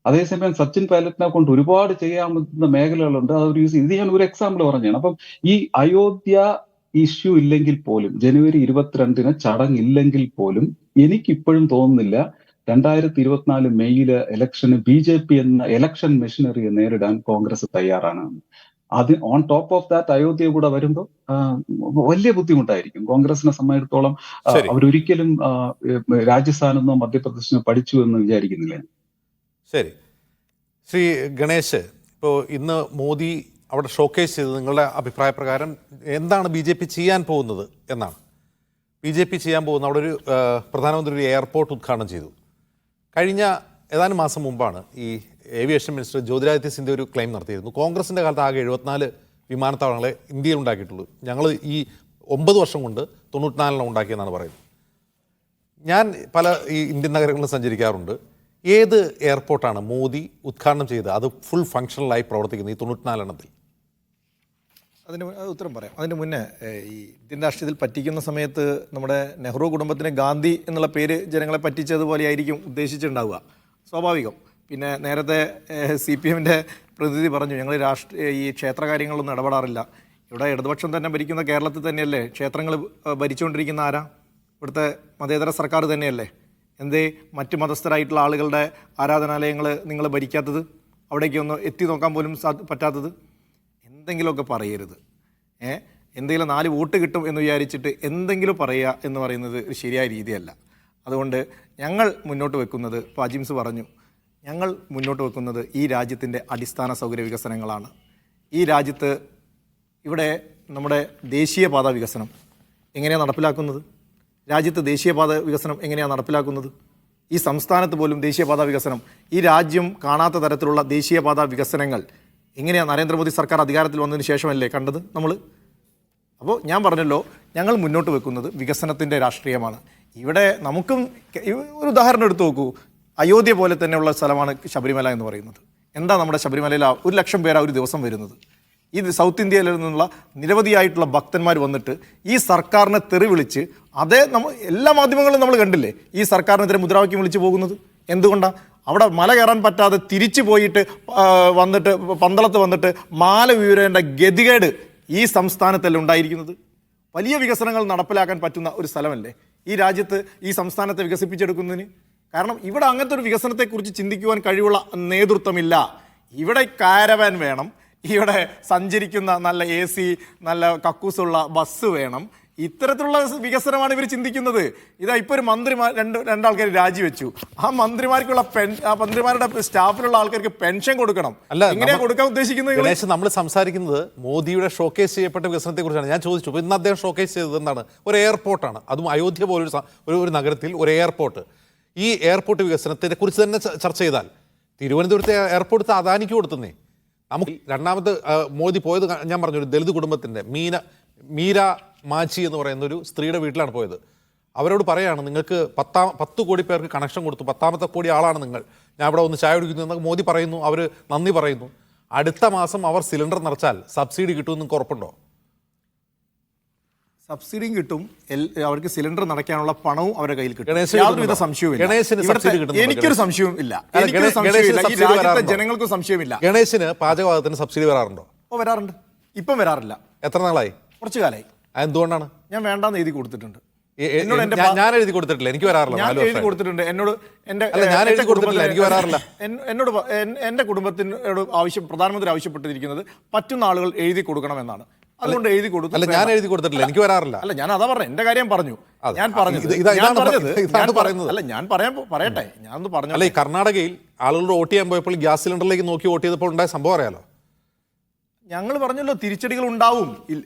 അതേസമയം സച്ചിൻ പൈലറ്റിനെ കൊണ്ട് ഒരുപാട് ചെയ്യാൻ പറ്റുന്ന മേഖലകളുണ്ട്. ഇത് ഞാൻ ഒരു എക്സാമ്പിൾ പറഞ്ഞാണ്. അപ്പം ഈ അയോധ്യ ഇഷ്യൂ ഇല്ലെങ്കിൽ പോലും, ജനുവരി 22-ന് ചടങ്ങില്ലെങ്കിൽ പോലും എനിക്കിപ്പോഴും തോന്നുന്നില്ല 2024 മെയ്യിലെ ഇലക്ഷന് BJP എന്ന ഇലക്ഷൻ മെഷീനറിയെ നേരിടാൻ കോൺഗ്രസ് തയ്യാറാണ്. അത് on top of that Ayodhya കൂടെ വരുമ്പോൾ വലിയ ബുദ്ധിമുട്ടായിരിക്കും കോൺഗ്രസിനെ സംബന്ധിച്ചിടത്തോളം. അവരൊരിക്കലും രാജസ്ഥാനെന്നോ മധ്യപ്രദേശിനോ പഠിച്ചു എന്ന് വിചാരിക്കുന്നില്ല. ശരി, ശ്രീ ഗണേശ്, ഇപ്പോൾ ഇന്ന് മോദി അവിടെ ഷോക്കേസ് ചെയ്തത് നിങ്ങളുടെ അഭിപ്രായ പ്രകാരം എന്താണ് BJP ചെയ്യാൻ പോകുന്നത് എന്നാണ്. BJP ചെയ്യാൻ പോകുന്ന അവിടെ ഒരു പ്രധാനമന്ത്രി ഒരു എയർപോർട്ട് ഉദ്ഘാടനം ചെയ്തു. കഴിഞ്ഞ ഏതാനും മാസം മുമ്പാണ് ഈ ഏവിയേഷൻ മിനിസ്റ്റർ ജ്യോതിരാദിത്യ സിന്ധ്യ ഒരു ക്ലെയിം നടത്തിയിരുന്നു. കോൺഗ്രസിൻ്റെ കാലത്ത് ആകെ 74 വിമാനത്താവളങ്ങളെ ഇന്ത്യയിൽ ഉണ്ടാക്കിയിട്ടുള്ളൂ. ഞങ്ങൾ ഈ 9 വർഷം കൊണ്ട് 94 ഉണ്ടാക്കിയെന്നാണ് പറയുന്നത്. ഞാൻ പല ഈ ഇന്ത്യൻ നഗരങ്ങളിൽ സഞ്ചരിക്കാറുണ്ട്. ഏത് എയർപോർട്ടാണ് മോദി ഉദ്ഘാടനം ചെയ്ത് അത് ഫുൾ ഫങ്ഷണലായി പ്രവർത്തിക്കുന്നത് ഈ 94 അതിന് ഉത്തരം പറയാം. അതിന് മുന്നേ ഈ ഇന്ത്യൻ രാഷ്ട്രീയത്തിൽ പറ്റിക്കുന്ന സമയത്ത് നമ്മുടെ നെഹ്റു കുടുംബത്തിന് ഗാന്ധി എന്നുള്ള പേര് ജനങ്ങളെ പറ്റിച്ചതുപോലെ ആയിരിക്കും ഉദ്ദേശിച്ചിട്ടുണ്ടാവുക, സ്വാഭാവികം. പിന്നെ നേരത്തെ CPM-ന്റെ പ്രതിനിധി പറഞ്ഞു ഞങ്ങൾ ഈ ക്ഷേത്ര കാര്യങ്ങളൊന്നും ഇടപെടാറില്ല. ഇവിടെ ഇടതുപക്ഷം തന്നെ ഭരിക്കുന്ന കേരളത്തിൽ തന്നെയല്ലേ ക്ഷേത്രങ്ങൾ ഭരിച്ചുകൊണ്ടിരിക്കുന്ന ആരാ? ഇവിടുത്തെ മതേതര സർക്കാർ തന്നെയല്ലേ. എന്തേ മറ്റ് മതസ്ഥരായിട്ടുള്ള ആളുകളുടെ ആരാധനാലയങ്ങൾ നിങ്ങൾ ഭരിക്കാത്തത്? അവിടേക്കൊന്ന് എത്തി നോക്കാൻ പോലും പറ്റാത്തത്? എന്തെങ്കിലുമൊക്കെ പറയരുത്. എന്തെങ്കിലും 4 വോട്ട് കിട്ടും എന്ന് വിചാരിച്ചിട്ട് എന്തെങ്കിലും പറയുക എന്ന് പറയുന്നത് ഒരു ശരിയായ രീതിയല്ല. അതുകൊണ്ട് ഞങ്ങൾ മുന്നോട്ട് വെക്കുന്നത്, ഇപ്പോൾ അജിംസ് പറഞ്ഞു, ഞങ്ങൾ മുന്നോട്ട് വെക്കുന്നത് ഈ രാജ്യത്തിൻ്റെ അടിസ്ഥാന സൗകര്യ വികസനങ്ങളാണ്. ഈ രാജ്യത്ത് ഇവിടെ നമ്മുടെ ദേശീയപാത വികസനം എങ്ങനെയാണ് നടപ്പിലാക്കുന്നത്? രാജ്യത്ത് ദേശീയപാത വികസനം എങ്ങനെയാണ് നടപ്പിലാക്കുന്നത്? ഈ സംസ്ഥാനത്ത് പോലും ദേശീയപാത വികസനം, ഈ രാജ്യം കാണാത്ത തരത്തിലുള്ള ദേശീയപാത വികസനങ്ങൾ എങ്ങനെയാണ് നരേന്ദ്രമോദി സർക്കാർ അധികാരത്തിൽ വന്നതിന് ശേഷമല്ലേ കണ്ടത് നമ്മൾ? അപ്പോൾ ഞാൻ പറഞ്ഞല്ലോ, ഞങ്ങൾ മുന്നോട്ട് വെക്കുന്നത് വികസനത്തിൻ്റെ രാഷ്ട്രീയമാണ്. ഇവിടെ നമുക്കും ഒരു ഉദാഹരണം എടുത്തു നോക്കൂ. അയോധ്യ പോലെ തന്നെയുള്ള സ്ഥലമാണ് ശബരിമല എന്ന് പറയുന്നത്. എന്താ നമ്മുടെ ശബരിമലയിൽ 1,00,000 പേരാ ഒരു ദിവസം വരുന്നത്. ഈ സൗത്ത് ഇന്ത്യയിൽ നിന്നുള്ള നിരവധിയായിട്ടുള്ള ഭക്തന്മാർ വന്നിട്ട് ഈ സർക്കാരിനെ തെറി വിളിച്ച്, അതേ എല്ലാ മാധ്യമങ്ങളും നമ്മൾ കണ്ടില്ലേ ഈ സർക്കാരിനെതിരെ മുദ്രാവാക്യം വിളിച്ചു പോകുന്നത്. എന്തുകൊണ്ടാണ്? അവിടെ മല കയറാൻ പറ്റാതെ തിരിച്ചു പോയിട്ട് വന്നിട്ട് പന്തളത്ത് വന്നിട്ട് മാല വീഴേണ്ട ഗതികേട് ഈ സംസ്ഥാനത്തല്ലേ ഉണ്ടായിരിക്കുന്നത്. വലിയ വികസനങ്ങൾ നടപ്പിലാക്കാൻ പറ്റുന്ന ഒരു സ്ഥലമല്ലേ ഈ രാജ്യത്ത്, ഈ സംസ്ഥാനത്തെ വികസിപ്പിച്ചെടുക്കുന്നതിന്. കാരണം ഇവിടെ അങ്ങനത്തെ ഒരു വികസനത്തെക്കുറിച്ച് ചിന്തിക്കുവാൻ കഴിവുള്ള നേതൃത്വമില്ല. ഇവിടെ കാരവാൻ വേണം, ഇവിടെ സഞ്ചരിക്കുന്ന നല്ല AC നല്ല കക്കൂസുള്ള ബസ് വേണം. ഇത്തരത്തിലുള്ള വികസനമാണ് ഇവർ ചിന്തിക്കുന്നത്. ഇതാ ഇപ്പോൾ ഒരു രണ്ടാൾക്കാർ രാജിവെച്ചു. ആ മന്ത്രിമാർക്കുള്ള മന്ത്രിമാരുടെ സ്റ്റാഫിലുള്ള ആൾക്കാർക്ക് പെൻഷൻ കൊടുക്കണം. എങ്ങനെയാ കൊടുക്കാൻ ഉദ്ദേശിക്കുന്നത്? നമ്മൾ സംസാരിക്കുന്നത് മോദിയുടെ ഷോക്കേസ് ചെയ്യപ്പെട്ട വികസനത്തെ കുറിച്ചാണ്. ഞാൻ ചോദിച്ചു, ഇന്ന് അദ്ദേഹം ഷോക്കേസ് ചെയ്തത് എന്താണ്? ഒരു എയർപോർട്ടാണ്, അതും അയോധ്യ പോലൊരു നഗരത്തിൽ ഒരു എയർപോർട്ട്. ഈ എയർപോർട്ട് വികസനത്തെ കുറിച്ച് തന്നെ ചർച്ച ചെയ്താൽ തിരുവനന്തപുരത്തെ എയർപോർട്ട് അദാനിക്ക് കൊടുത്തുന്നേ. നമുക്ക് രണ്ടാമത്തെ മോദി പോയത് ഞാൻ പറഞ്ഞു, ഒരു ദളിത് കുടുംബത്തിൻ്റെ മീര മാച്ചി എന്ന് പറയുന്ന ഒരു സ്ത്രീയുടെ വീട്ടിലാണ് പോയത്. അവരോട് പറയാണ്, നിങ്ങൾക്ക് 10 കോടി പേർക്ക് കണക്ഷൻ കൊടുത്തു, 10ാമത്തെ കോടി ആളാണ് നിങ്ങൾ, ഞാൻ ഇവിടെ ഒന്ന് ചായ കുടിക്കുന്നു എന്നൊക്കെ മോദി പറയുന്നു. അവർ നന്ദി പറയുന്നു. അടുത്ത മാസം അവർ സിലിണ്ടർ നിറച്ചാൽ സബ്സിഡി കിട്ടുമെന്ന് നിങ്ങൾക്ക് ഉറപ്പുണ്ടോ? സബ്സിഡിയും കിട്ടും, അവർക്ക് സിലിണ്ടർ നടക്കാനുള്ള പണവും അവരുടെ കയ്യിൽ കിട്ടും. യാതൊരുവിധ സംശയവും എനിക്കൊരു സംശയവും ഇല്ല. ജനങ്ങൾക്കും സംശയമില്ല. ഗണേശന് പാചകവാതത്തിന് സബ്സിഡി വരാറുണ്ടോ? വരാറുണ്ട്. ഇപ്പം വരാറില്ല. എത്ര നാളായി? കുറച്ചു കാലമായി. എന്തുകൊണ്ടാണ്? ഞാൻ വേണ്ടാന്ന് എഴുതി കൊടുത്തിട്ടുണ്ട്. ഞാൻ എഴുതി കൊടുത്തിട്ടില്ല, എനിക്ക് വരാറില്ല. ഞാൻ എഴുതി കൊടുത്തിട്ടുണ്ട്. എന്നോട് ഞാൻ എഴുതി കൊടുത്തിട്ടില്ല, എനിക്ക് വരാറില്ല. എന്നോട് എന്റെ കുടുംബത്തിനോട് പ്രധാനമന്ത്രി ആവശ്യപ്പെട്ടിരിക്കുന്നത് പറ്റുന്ന ആളുകൾ എഴുതി കൊടുക്കണമെന്നാണ്. അതുകൊണ്ട് എഴുതി കൊടുത്തു. അല്ല, ഞാൻ എഴുതി കൊടുത്തിട്ടില്ല, എനിക്ക് വരാറില്ല. അല്ല, ഞാൻ അതാ പറഞ്ഞു, എന്റെ കാര്യം പറഞ്ഞു. ഞാൻ പറഞ്ഞത് അല്ല, ഞാൻ പറയട്ടെ, ഞാൻ ഒന്ന് പറഞ്ഞു. അല്ല, ഈ കർണാടകയിൽ ആളുകളോട് വോട്ട് ചെയ്യാൻ പോയപ്പോൾ ഗ്യാസ് സിലിണ്ടറിലേക്ക് നോക്കി വോട്ട് ചെയ്തപ്പോൾ ഉണ്ടായ സംഭവം അറിയാലോ. ഞങ്ങൾ പറഞ്ഞല്ലോ, തിരിച്ചടികൾ ഉണ്ടാവും.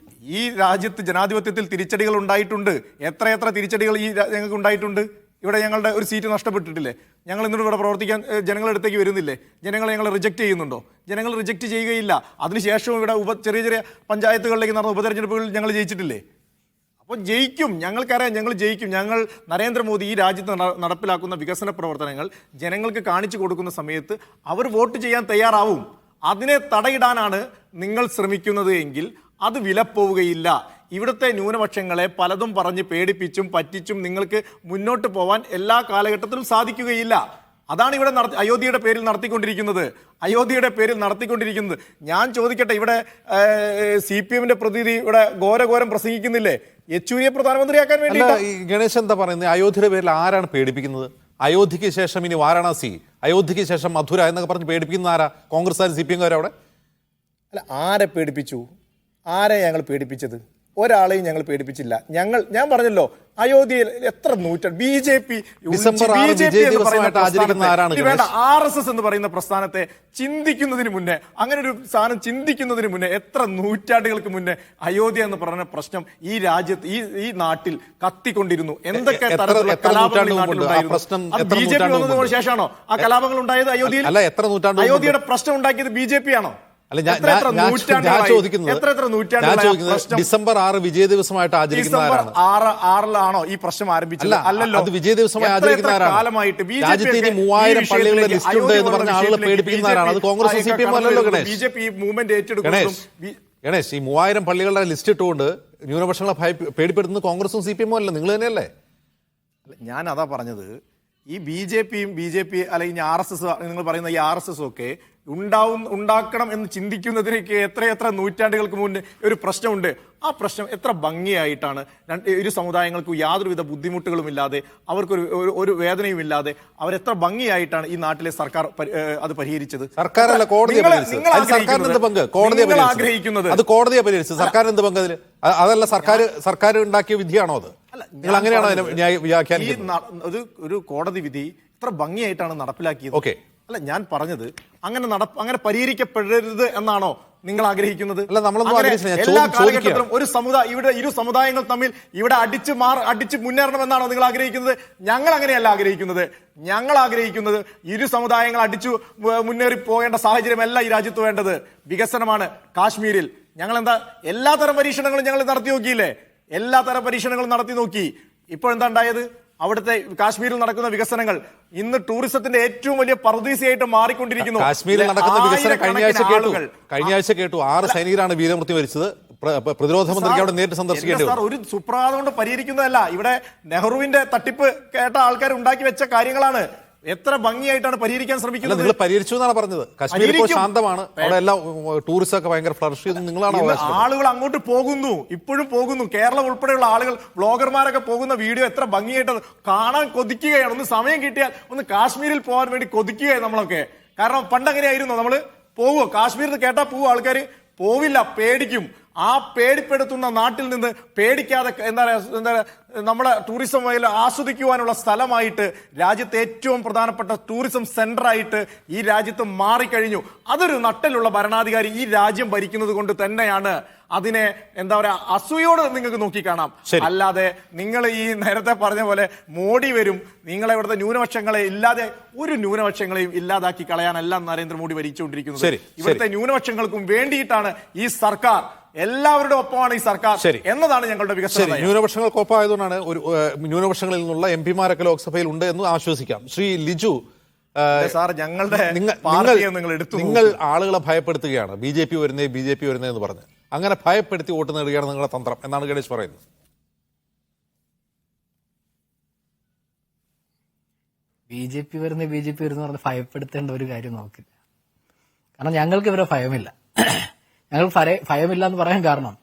ഈ രാജ്യത്ത് ജനാധിപത്യത്തിൽ തിരിച്ചടികൾ ഉണ്ടായിട്ടുണ്ട്. എത്ര തിരിച്ചടികൾ ഈ ഞങ്ങൾക്ക് ഉണ്ടായിട്ടുണ്ട്. ഇവിടെ ഞങ്ങളുടെ ഒരു സീറ്റ് നഷ്ടപ്പെട്ടിട്ടില്ലേ? ഞങ്ങൾ ഇന്നോട് ഇവിടെ പ്രവർത്തിക്കാൻ ജനങ്ങളുടെ അടുത്തേക്ക് വരുന്നില്ലേ? ജനങ്ങൾ ഞങ്ങൾ റിജക്റ്റ് ചെയ്യുന്നുണ്ടോ? ജനങ്ങൾ റിജക്റ്റ് ചെയ്യുകയില്ല. അതിനുശേഷവും ഇവിടെ ചെറിയ പഞ്ചായത്തുകളിലേക്ക് നടന്ന ഉപതെരഞ്ഞെടുപ്പുകളിൽ ഞങ്ങൾ ജയിച്ചിട്ടില്ലേ? അപ്പോൾ ജയിക്കും, ഞങ്ങൾക്കറിയാം, ഞങ്ങൾ ജയിക്കും. ഞങ്ങൾ നരേന്ദ്രമോദി ഈ രാജ്യത്ത് നടപ്പിലാക്കുന്ന വികസന പ്രവർത്തനങ്ങൾ ജനങ്ങൾക്ക് കാണിച്ചു കൊടുക്കുന്ന സമയത്ത് അവർ വോട്ട് ചെയ്യാൻ തയ്യാറാവും. അതിനെ തടയിടാനാണ് നിങ്ങൾ ശ്രമിക്കുന്നത് എങ്കിൽ അത് വിലപ്പോവുകയില്ല. ഇവിടുത്തെ ന്യൂനപക്ഷങ്ങളെ പലതും പറഞ്ഞ് പേടിപ്പിച്ചും പറ്റിച്ചും നിങ്ങൾക്ക് മുന്നോട്ട് പോവാൻ എല്ലാ കാലഘട്ടത്തിലും സാധിക്കുകയില്ല. അതാണ് ഇവിടെ അയോധ്യയുടെ പേരിൽ നടത്തിക്കൊണ്ടിരിക്കുന്നത്. ഞാൻ ചോദിക്കട്ടെ, ഇവിടെ CPM-ന്റെ പ്രതിനിധി ഇവിടെ ഘോരം പ്രസംഗിക്കുന്നില്ലേ യെച്ചൂരിയെ പ്രധാനമന്ത്രിയാക്കാൻ വേണ്ടി? ഗണേശ് എന്താ പറയുന്നത്? അയോധ്യയുടെ പേരിൽ ആരാണ് പേടിപ്പിക്കുന്നത്? അയോധ്യയ്ക്ക് ശേഷം ഇനി വാരാണസി, അയോധ്യയ്ക്ക് ശേഷം മധുര എന്നൊക്കെ പറഞ്ഞ് പേടിപ്പിക്കുന്ന ആരാ? കോൺഗ്രസ്സുകാർ, CPM-കാരും അവിടെ? അല്ല, ആരെ പേടിപ്പിച്ചു? ആരെ ഞങ്ങൾ പേടിപ്പിച്ചത്? ഒരാളെയും ഞങ്ങൾ പേടിപ്പിച്ചില്ല. ഞാൻ പറഞ്ഞല്ലോ, അയോധ്യയിൽ എത്ര നൂറ്റാണ്ട് BJP RSS എന്ന് പറയുന്ന പ്രസ്ഥാനത്തെ ചിന്തിക്കുന്നതിന് മുന്നേ, അങ്ങനെ ഒരു സാധനം ചിന്തിക്കുന്നതിന് മുന്നേ, എത്ര നൂറ്റാണ്ടുകൾക്ക് മുന്നേ അയോധ്യ എന്ന് പറയുന്ന പ്രശ്നം ഈ രാജ്യത്ത് ഈ നാട്ടിൽ കത്തിക്കൊണ്ടിരുന്നു. എന്തൊക്കെ തരത്തിലുള്ള കലാപങ്ങൾ ഈ നാട്ടിലുണ്ടായിരുന്നു? അത് BJP വന്നതിന് ശേഷമാണോ ആ കലാപങ്ങൾ ഉണ്ടായത് അയോധ്യയിൽ? അയോധ്യയുടെ പ്രശ്നം ഉണ്ടാക്കിയത് BJP ആണോ? അല്ല, ഞാൻ ചോദിക്കുന്നത് ഡിസംബർ 6 വിജയ ദിവസമായിട്ട് ആചരിക്കുന്ന ആറിലാണോ ഈ പ്രശ്നം ആരംഭിച്ചത്? അല്ലല്ലോ, അത് വിജയ ദിവസമായി ആചരിക്കുന്ന രാജ്യത്ത് ഇനി 3000 പള്ളികളുടെ ലിസ്റ്റ് ഉണ്ട് എന്ന് പറഞ്ഞ ആളുകളെ പേടിപ്പിക്കുന്ന ആരാണ്? അത് കോൺഗ്രസ് CPM അല്ലല്ലോ ഗണേഷ്. ഗണേഷ്, ഈ 3000 പള്ളികളുടെ ലിസ്റ്റ് ഇട്ടുകൊണ്ട് ന്യൂനപക്ഷങ്ങളെ പേടിപ്പെടുത്തുന്നത് കോൺഗ്രസും CPM അല്ല, നിങ്ങൾ തന്നെയല്ലേ? ഞാൻ അതാ പറഞ്ഞത്, ഈ BJP അല്ലെങ്കിൽ RSS, നിങ്ങൾ പറയുന്ന ഈ RSS ഒക്കെ ഉണ്ടാക്കണം എന്ന് ചിന്തിക്കുന്നതിലേക്ക് എത്ര നൂറ്റാണ്ടുകൾക്ക് മുന്നേ ഒരു പ്രശ്നമുണ്ട്. ആ പ്രശ്നം എത്ര ഭംഗിയായിട്ടാണ് ഇരു സമുദായങ്ങൾക്കും യാതൊരുവിധ ബുദ്ധിമുട്ടുകളും ഇല്ലാതെ, അവർക്കൊരു ഒരു വേദനയും ഇല്ലാതെ അവരെത്ര ഭംഗിയായിട്ടാണ് ഈ നാട്ടിലെ സർക്കാർ അത് പരിഹരിച്ചത്. സർക്കാരല്ല, കോടതിയെ ആഗ്രഹിക്കുന്നത്. അത് കോടതിയെ പരിഹരിച്ചത്, സർക്കാരിന് എന്ത് പങ്ക് അതിൽ? അതല്ല, സർക്കാർ ഉണ്ടാക്കിയ വിധിയാണോ അത്? നിങ്ങൾ അങ്ങനെയാണോ വ്യാഖ്യാനിക്കുന്നത്? ഒരു കോടതി വിധി ഇത്ര ഭംഗിയായിട്ടാണ് നടപ്പിലാക്കിയത്. ഓക്കെ, അല്ല, ഞാൻ പറഞ്ഞത് അങ്ങനെ പരിഹരിക്കപ്പെടരുത് എന്നാണോ നിങ്ങൾ ആഗ്രഹിക്കുന്നത്? അല്ല, നമ്മളൊന്നും അങ്ങനെ ആഗ്രഹിച്ചില്ല. ഞാൻ എല്ലാ ചോദിക്കുകയാണ്. കാലഘട്ടത്തിലും ഒരു സമുദായം, ഇവിടെ ഇരു സമുദായങ്ങൾ തമ്മിൽ ഇവിടെ അടിച്ച് മുന്നേറണമെന്നാണോ നിങ്ങൾ ആഗ്രഹിക്കുന്നത്? ഞങ്ങൾ അങ്ങനെയല്ല ആഗ്രഹിക്കുന്നത്. ഞങ്ങൾ ആഗ്രഹിക്കുന്നത് ഇരു സമുദായങ്ങൾ അടിച്ചു മുന്നേറി പോകേണ്ട സാഹചര്യമല്ല ഈ രാജ്യത്ത് വേണ്ടത്. വികസനമാണ്. കാശ്മീരിൽ ഞങ്ങൾ എന്താ എല്ലാത്തരം പരീക്ഷണങ്ങളും ഞങ്ങൾ നടത്തി നോക്കിയില്ലേ? എല്ലാത്തരം പരീക്ഷണങ്ങളും നടത്തി നോക്കി. ഇപ്പോൾ എന്താ ഉണ്ടായത്? അവിടുത്തെ കാശ്മീരിൽ നടക്കുന്ന വികസനങ്ങൾ ഇന്ന് ടൂറിസത്തിന്റെ ഏറ്റവും വലിയ പറുദീസയായിട്ട് മാറിക്കൊണ്ടിരിക്കുന്നു. കാശ്മീരിൽ നടക്കുന്ന വികസനം കഴിഞ്ഞ ആഴ്ച കേട്ടു 6 സൈനികരാണ് വീരമൃത്യു വരിച്ചത്. പ്രതിരോധ മന്ത്രിക്ക് അവിടെ നേരിട്ട് സന്ദർശിക്കേണ്ടി വന്നു. ഒരു സുപ്രഭാതം കൊണ്ട് പരിഹരിക്കുന്നതല്ല. ഇവിടെ നെഹ്റുവിന്റെ തട്ടിപ്പ് കേട്ട ആൾക്കാർ ഉണ്ടാക്കി വെച്ച കാര്യങ്ങളാണ്. എത്ര ഭംഗിയായിട്ടാണ് പരിഹരിക്കാൻ ശ്രമിക്കുന്നത്. നിങ്ങൾ പരിഹരിച്ചു എന്നാണ് പറഞ്ഞത്. കശ്മീർ ഇപ്പോൾ ശാന്തമാണ്. അവിടെ എല്ലാം ടൂറിസം ഒക്കെ ഭയങ്കര ഫ്ലറിഷ് ചെയ്യുന്നു നിങ്ങളാണ്. ആളുകൾ അങ്ങോട്ട് പോകുന്നു, ഇപ്പോഴും പോകുന്നു. കേരളം ഉൾപ്പെടെയുള്ള ആളുകൾ, ബ്ലോഗർമാരൊക്കെ പോകുന്ന വീഡിയോ എത്ര ഭംഗിയായിട്ട് കാണാൻ കൊതിക്കുകയാണ്. ഒന്ന് സമയം കിട്ടിയാൽ ഒന്ന് കാശ്മീരിൽ പോകാൻ വേണ്ടി കൊതിക്കുകയാണ് നമ്മളൊക്കെ. കാരണം പണ്ടങ്ങനെയായിരുന്നു. നമ്മൾ പോവോ? കാശ്മീരിൽ കേട്ടാ പോവോ? ആൾക്കാർ പോവില്ല, പേടിക്കും. ആ പേടിപ്പെടുത്തുന്ന നാട്ടിൽ നിന്ന് പേടിക്കാതെ എന്താ നമ്മുടെ ടൂറിസം മേഖല ആസ്വദിക്കുവാനുള്ള സ്ഥലമായിട്ട്, രാജ്യത്തെ ഏറ്റവും പ്രധാനപ്പെട്ട ടൂറിസം സെന്റർ ആയിട്ട് ഈ രാജ്യത്ത് മാറിക്കഴിഞ്ഞു. അതൊരു നട്ടലുള്ള ഭരണാധികാരി ഈ രാജ്യം ഭരിക്കുന്നത് കൊണ്ട് തന്നെയാണ്. അതിനെ എന്താ പറയാ, അസൂയോട് നിങ്ങൾക്ക് നോക്കിക്കാണാം. അല്ലാതെ നിങ്ങൾ ഈ നേരത്തെ പറഞ്ഞ പോലെ മോഡി വരും, നിങ്ങളെ ഇവിടുത്തെ ന്യൂനപക്ഷങ്ങളെ ഇല്ലാതെ ഒരു ന്യൂനപക്ഷങ്ങളെയും ഇല്ലാതാക്കി കളയാനല്ല നരേന്ദ്രമോദി ഭരിച്ചുകൊണ്ടിരിക്കുന്നത്. ഇവിടുത്തെ ന്യൂനപക്ഷങ്ങൾക്കും വേണ്ടിയിട്ടാണ് ഈ സർക്കാർ. എല്ലാവരുടെ ഒപ്പമാണ് ഈ സർക്കാർ എന്നതാണ് ഞങ്ങളുടെ വികസനം. ന്യൂനപക്ഷങ്ങൾക്കൊപ്പമായതുകൊണ്ടാണ് ഒരു ന്യൂനപക്ഷങ്ങളിൽ നിന്നുള്ള എംപിമാരൊക്കെ ലോക്സഭയിൽ ഉണ്ട് എന്ന് ആശ്വസിക്കാം. ശ്രീ ലിജു, സാർ, ഞങ്ങളുടെ നിങ്ങൾ ആളുകളെ ഭയപ്പെടുത്തുകയാണ്. ബി ജെ പി വരുന്നേ എന്ന് പറഞ്ഞ് അങ്ങനെ ഭയപ്പെടുത്തി വോട്ട് നേടുകയാണ് നിങ്ങളുടെ തന്ത്രം എന്നാണ് ഗണേഷ് പറയുന്നത്. ബി ജെ പി വരുന്ന പറഞ്ഞ് ഭയപ്പെടുത്തേണ്ട ഒരു കാര്യം നോക്കില്ല. കാരണം ഞങ്ങൾക്ക് ഇവരെ ഭയമില്ല. ഞങ്ങൾ ഭയമില്ല എന്ന് പറയാൻ കാരണം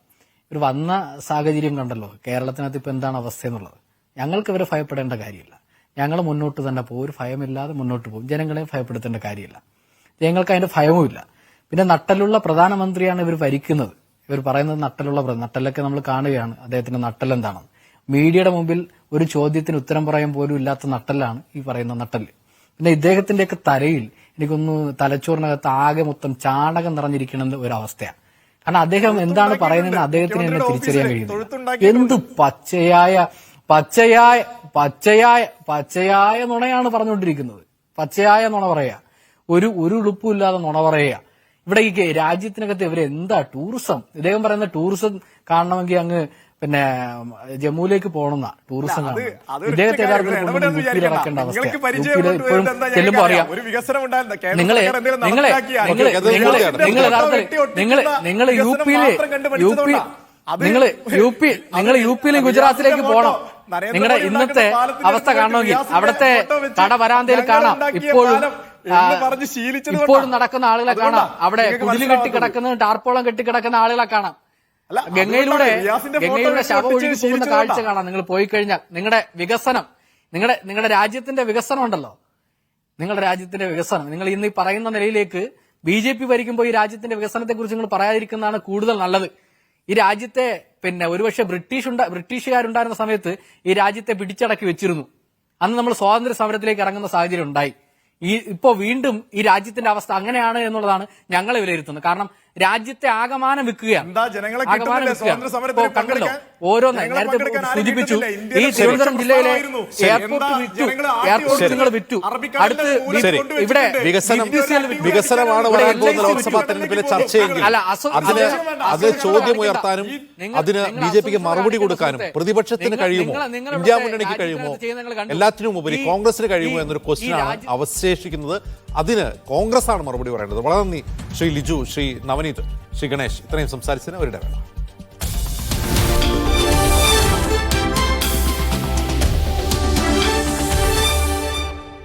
ഇവർ വന്ന സാഹചര്യം കണ്ടല്ലോ. കേരളത്തിനകത്ത് ഇപ്പൊ എന്താണ് അവസ്ഥ എന്നുള്ളത്. ഞങ്ങൾക്ക് ഇവരെ ഭയപ്പെടേണ്ട കാര്യമില്ല. ഞങ്ങൾ മുന്നോട്ട് തന്നെ പോകും. ഒരു ഭയമില്ലാതെ മുന്നോട്ട് പോകും. ജനങ്ങളെ ഭയപ്പെടുത്തേണ്ട കാര്യമില്ല. ജനങ്ങൾക്ക് അതിന്റെ ഭയവുമില്ല. പിന്നെ നട്ടലുള്ള പ്രധാനമന്ത്രിയാണ് ഇവർ ഭരിക്കുന്നത്. ഇവർ പറയുന്നത് നട്ടലൊക്കെ നമ്മൾ കാണുകയാണ്. അദ്ദേഹത്തിന്റെ നട്ടൽ എന്താണെന്ന്. മീഡിയയുടെ മുമ്പിൽ ഒരു ചോദ്യത്തിന് ഉത്തരം പറയാൻ പോലും ഇല്ലാത്ത നട്ടലാണ് ഈ പറയുന്ന നട്ടല്. പിന്നെ ഇദ്ദേഹത്തിന്റെയൊക്കെ തലയിൽ എനിക്കൊന്ന് തലച്ചോറിനകത്ത് ആകെ മൊത്തം ചാണകം നിറഞ്ഞിരിക്കുന്ന ഒരു അവസ്ഥയാണ്. കാരണം അദ്ദേഹം എന്താണ് പറയുന്നതെന്ന് അദ്ദേഹത്തിന് തന്നെ തിരിച്ചറിയാൻ കഴിയുന്നു. എന്ത് പച്ചയായ നുണയാണ് പറഞ്ഞുകൊണ്ടിരിക്കുന്നത്. പച്ചയായ നുണ പറയാ, ഒരു ഉളുപ്പുമില്ലാതെ നുണ പറയാ. ഇവിടെ ഈ രാജ്യത്തിനകത്ത് ഇവര് എന്താ ടൂറിസം, ഇദ്ദേഹം പറയുന്ന ടൂറിസം കാണണമെങ്കിൽ അങ്ങ് പിന്നെ ജമ്മുവിലേക്ക് പോകണമെന്ന ടൂറിസം കാണണം. ഇദ്ദേഹത്തെ യഥാർത്ഥത്തിൽ അവസ്ഥ ഇപ്പോഴും ചെല്ലുമ്പോ അറിയാം. നിങ്ങൾ യു പിയിലും ഗുജറാത്തിലേക്ക് പോകണം. നിങ്ങളുടെ ഇന്നത്തെ അവസ്ഥ കാണണമെങ്കിൽ അവിടുത്തെ കടവരാന്തയിൽ കാണാം. ഇപ്പോഴും നടക്കുന്ന ആളുകളെ കാണാം. അവിടെ കുടില് കെട്ടിക്കിടക്കുന്ന ടാർപ്പോളം കെട്ടിക്കിടക്കുന്ന ആളുകളെ കാണാം. ഗംഗയിലൂടെ ശവ ഒഴുകി പോകുന്ന കാഴ്ച കാണാം. നിങ്ങൾ പോയി കഴിഞ്ഞാൽ നിങ്ങളുടെ വികസനം, നിങ്ങളുടെ രാജ്യത്തിന്റെ വികസനം ഉണ്ടല്ലോ, നിങ്ങളുടെ രാജ്യത്തിന്റെ വികസനം നിങ്ങൾ ഇന്ന് ഈ പറയുന്ന നിലയിലേക്ക് ബി ജെ പി ഭരിക്കുമ്പോൾ ഈ രാജ്യത്തിന്റെ വികസനത്തെ കുറിച്ച് നിങ്ങൾ പറയാതിരിക്കുന്നതാണ് കൂടുതൽ നല്ലത്. ഈ രാജ്യത്തെ പിന്നെ ഒരുപക്ഷെ ബ്രിട്ടീഷുകാരുണ്ടായിരുന്ന സമയത്ത് ഈ രാജ്യത്തെ പിടിച്ചടക്കി വെച്ചിരുന്നു. അന്ന് നമ്മൾ സ്വാതന്ത്ര്യ സമരത്തിലേക്ക് ഇറങ്ങുന്ന സാഹചര്യം ഉണ്ടായി. ഇപ്പോ വീണ്ടും ഈ രാജ്യത്തിന്റെ അവസ്ഥ അങ്ങനെയാണ് എന്നുള്ളതാണ് ഞങ്ങളെ വിലയിരുത്തുന്നത്. കാരണം രാജ്യത്തെ ആകമാനം വിൽക്കുകയാണ്. കണ്ടല്ലോ ഓരോന്ന് നേരത്തെ സൂചിപ്പിച്ചു. ഈ തിരുവനന്തപുരം ജില്ലയിലെ എയർപോർട്ട് നിങ്ങൾ വിറ്റു. അടുത്ത് ഇവിടെ വികസനമാണ് ലോക്സഭാ തെരഞ്ഞെടുപ്പിലെ ചർച്ചയെങ്കിൽ അത് ചോദ്യം ഉയർത്താനും അതിന് ബി ജെ പിക്ക് മറുപടി കൊടുക്കാനും പ്രതിപക്ഷത്തിന് കഴിയുമോ, ഇന്ത്യ മുന്നണിക്ക് കഴിയുമോ, എല്ലാത്തിനും ഉപരി കോൺഗ്രസിന് കഴിയുമോ എന്നൊരു ക്വസ്റ്റ്യനാണ് അവശേഷിക്കുന്നത്. അതിന് കോൺഗ്രസ് ആണ് മറുപടി പറയേണ്ടത്. വളരെ നന്ദി ശ്രീ ലിജു, ശ്രീ നവനീത്, ശ്രീ ഗണേഷ്. ഇത്രയും സംസാരിച്ചതിന് ഒരു ഇടവേള.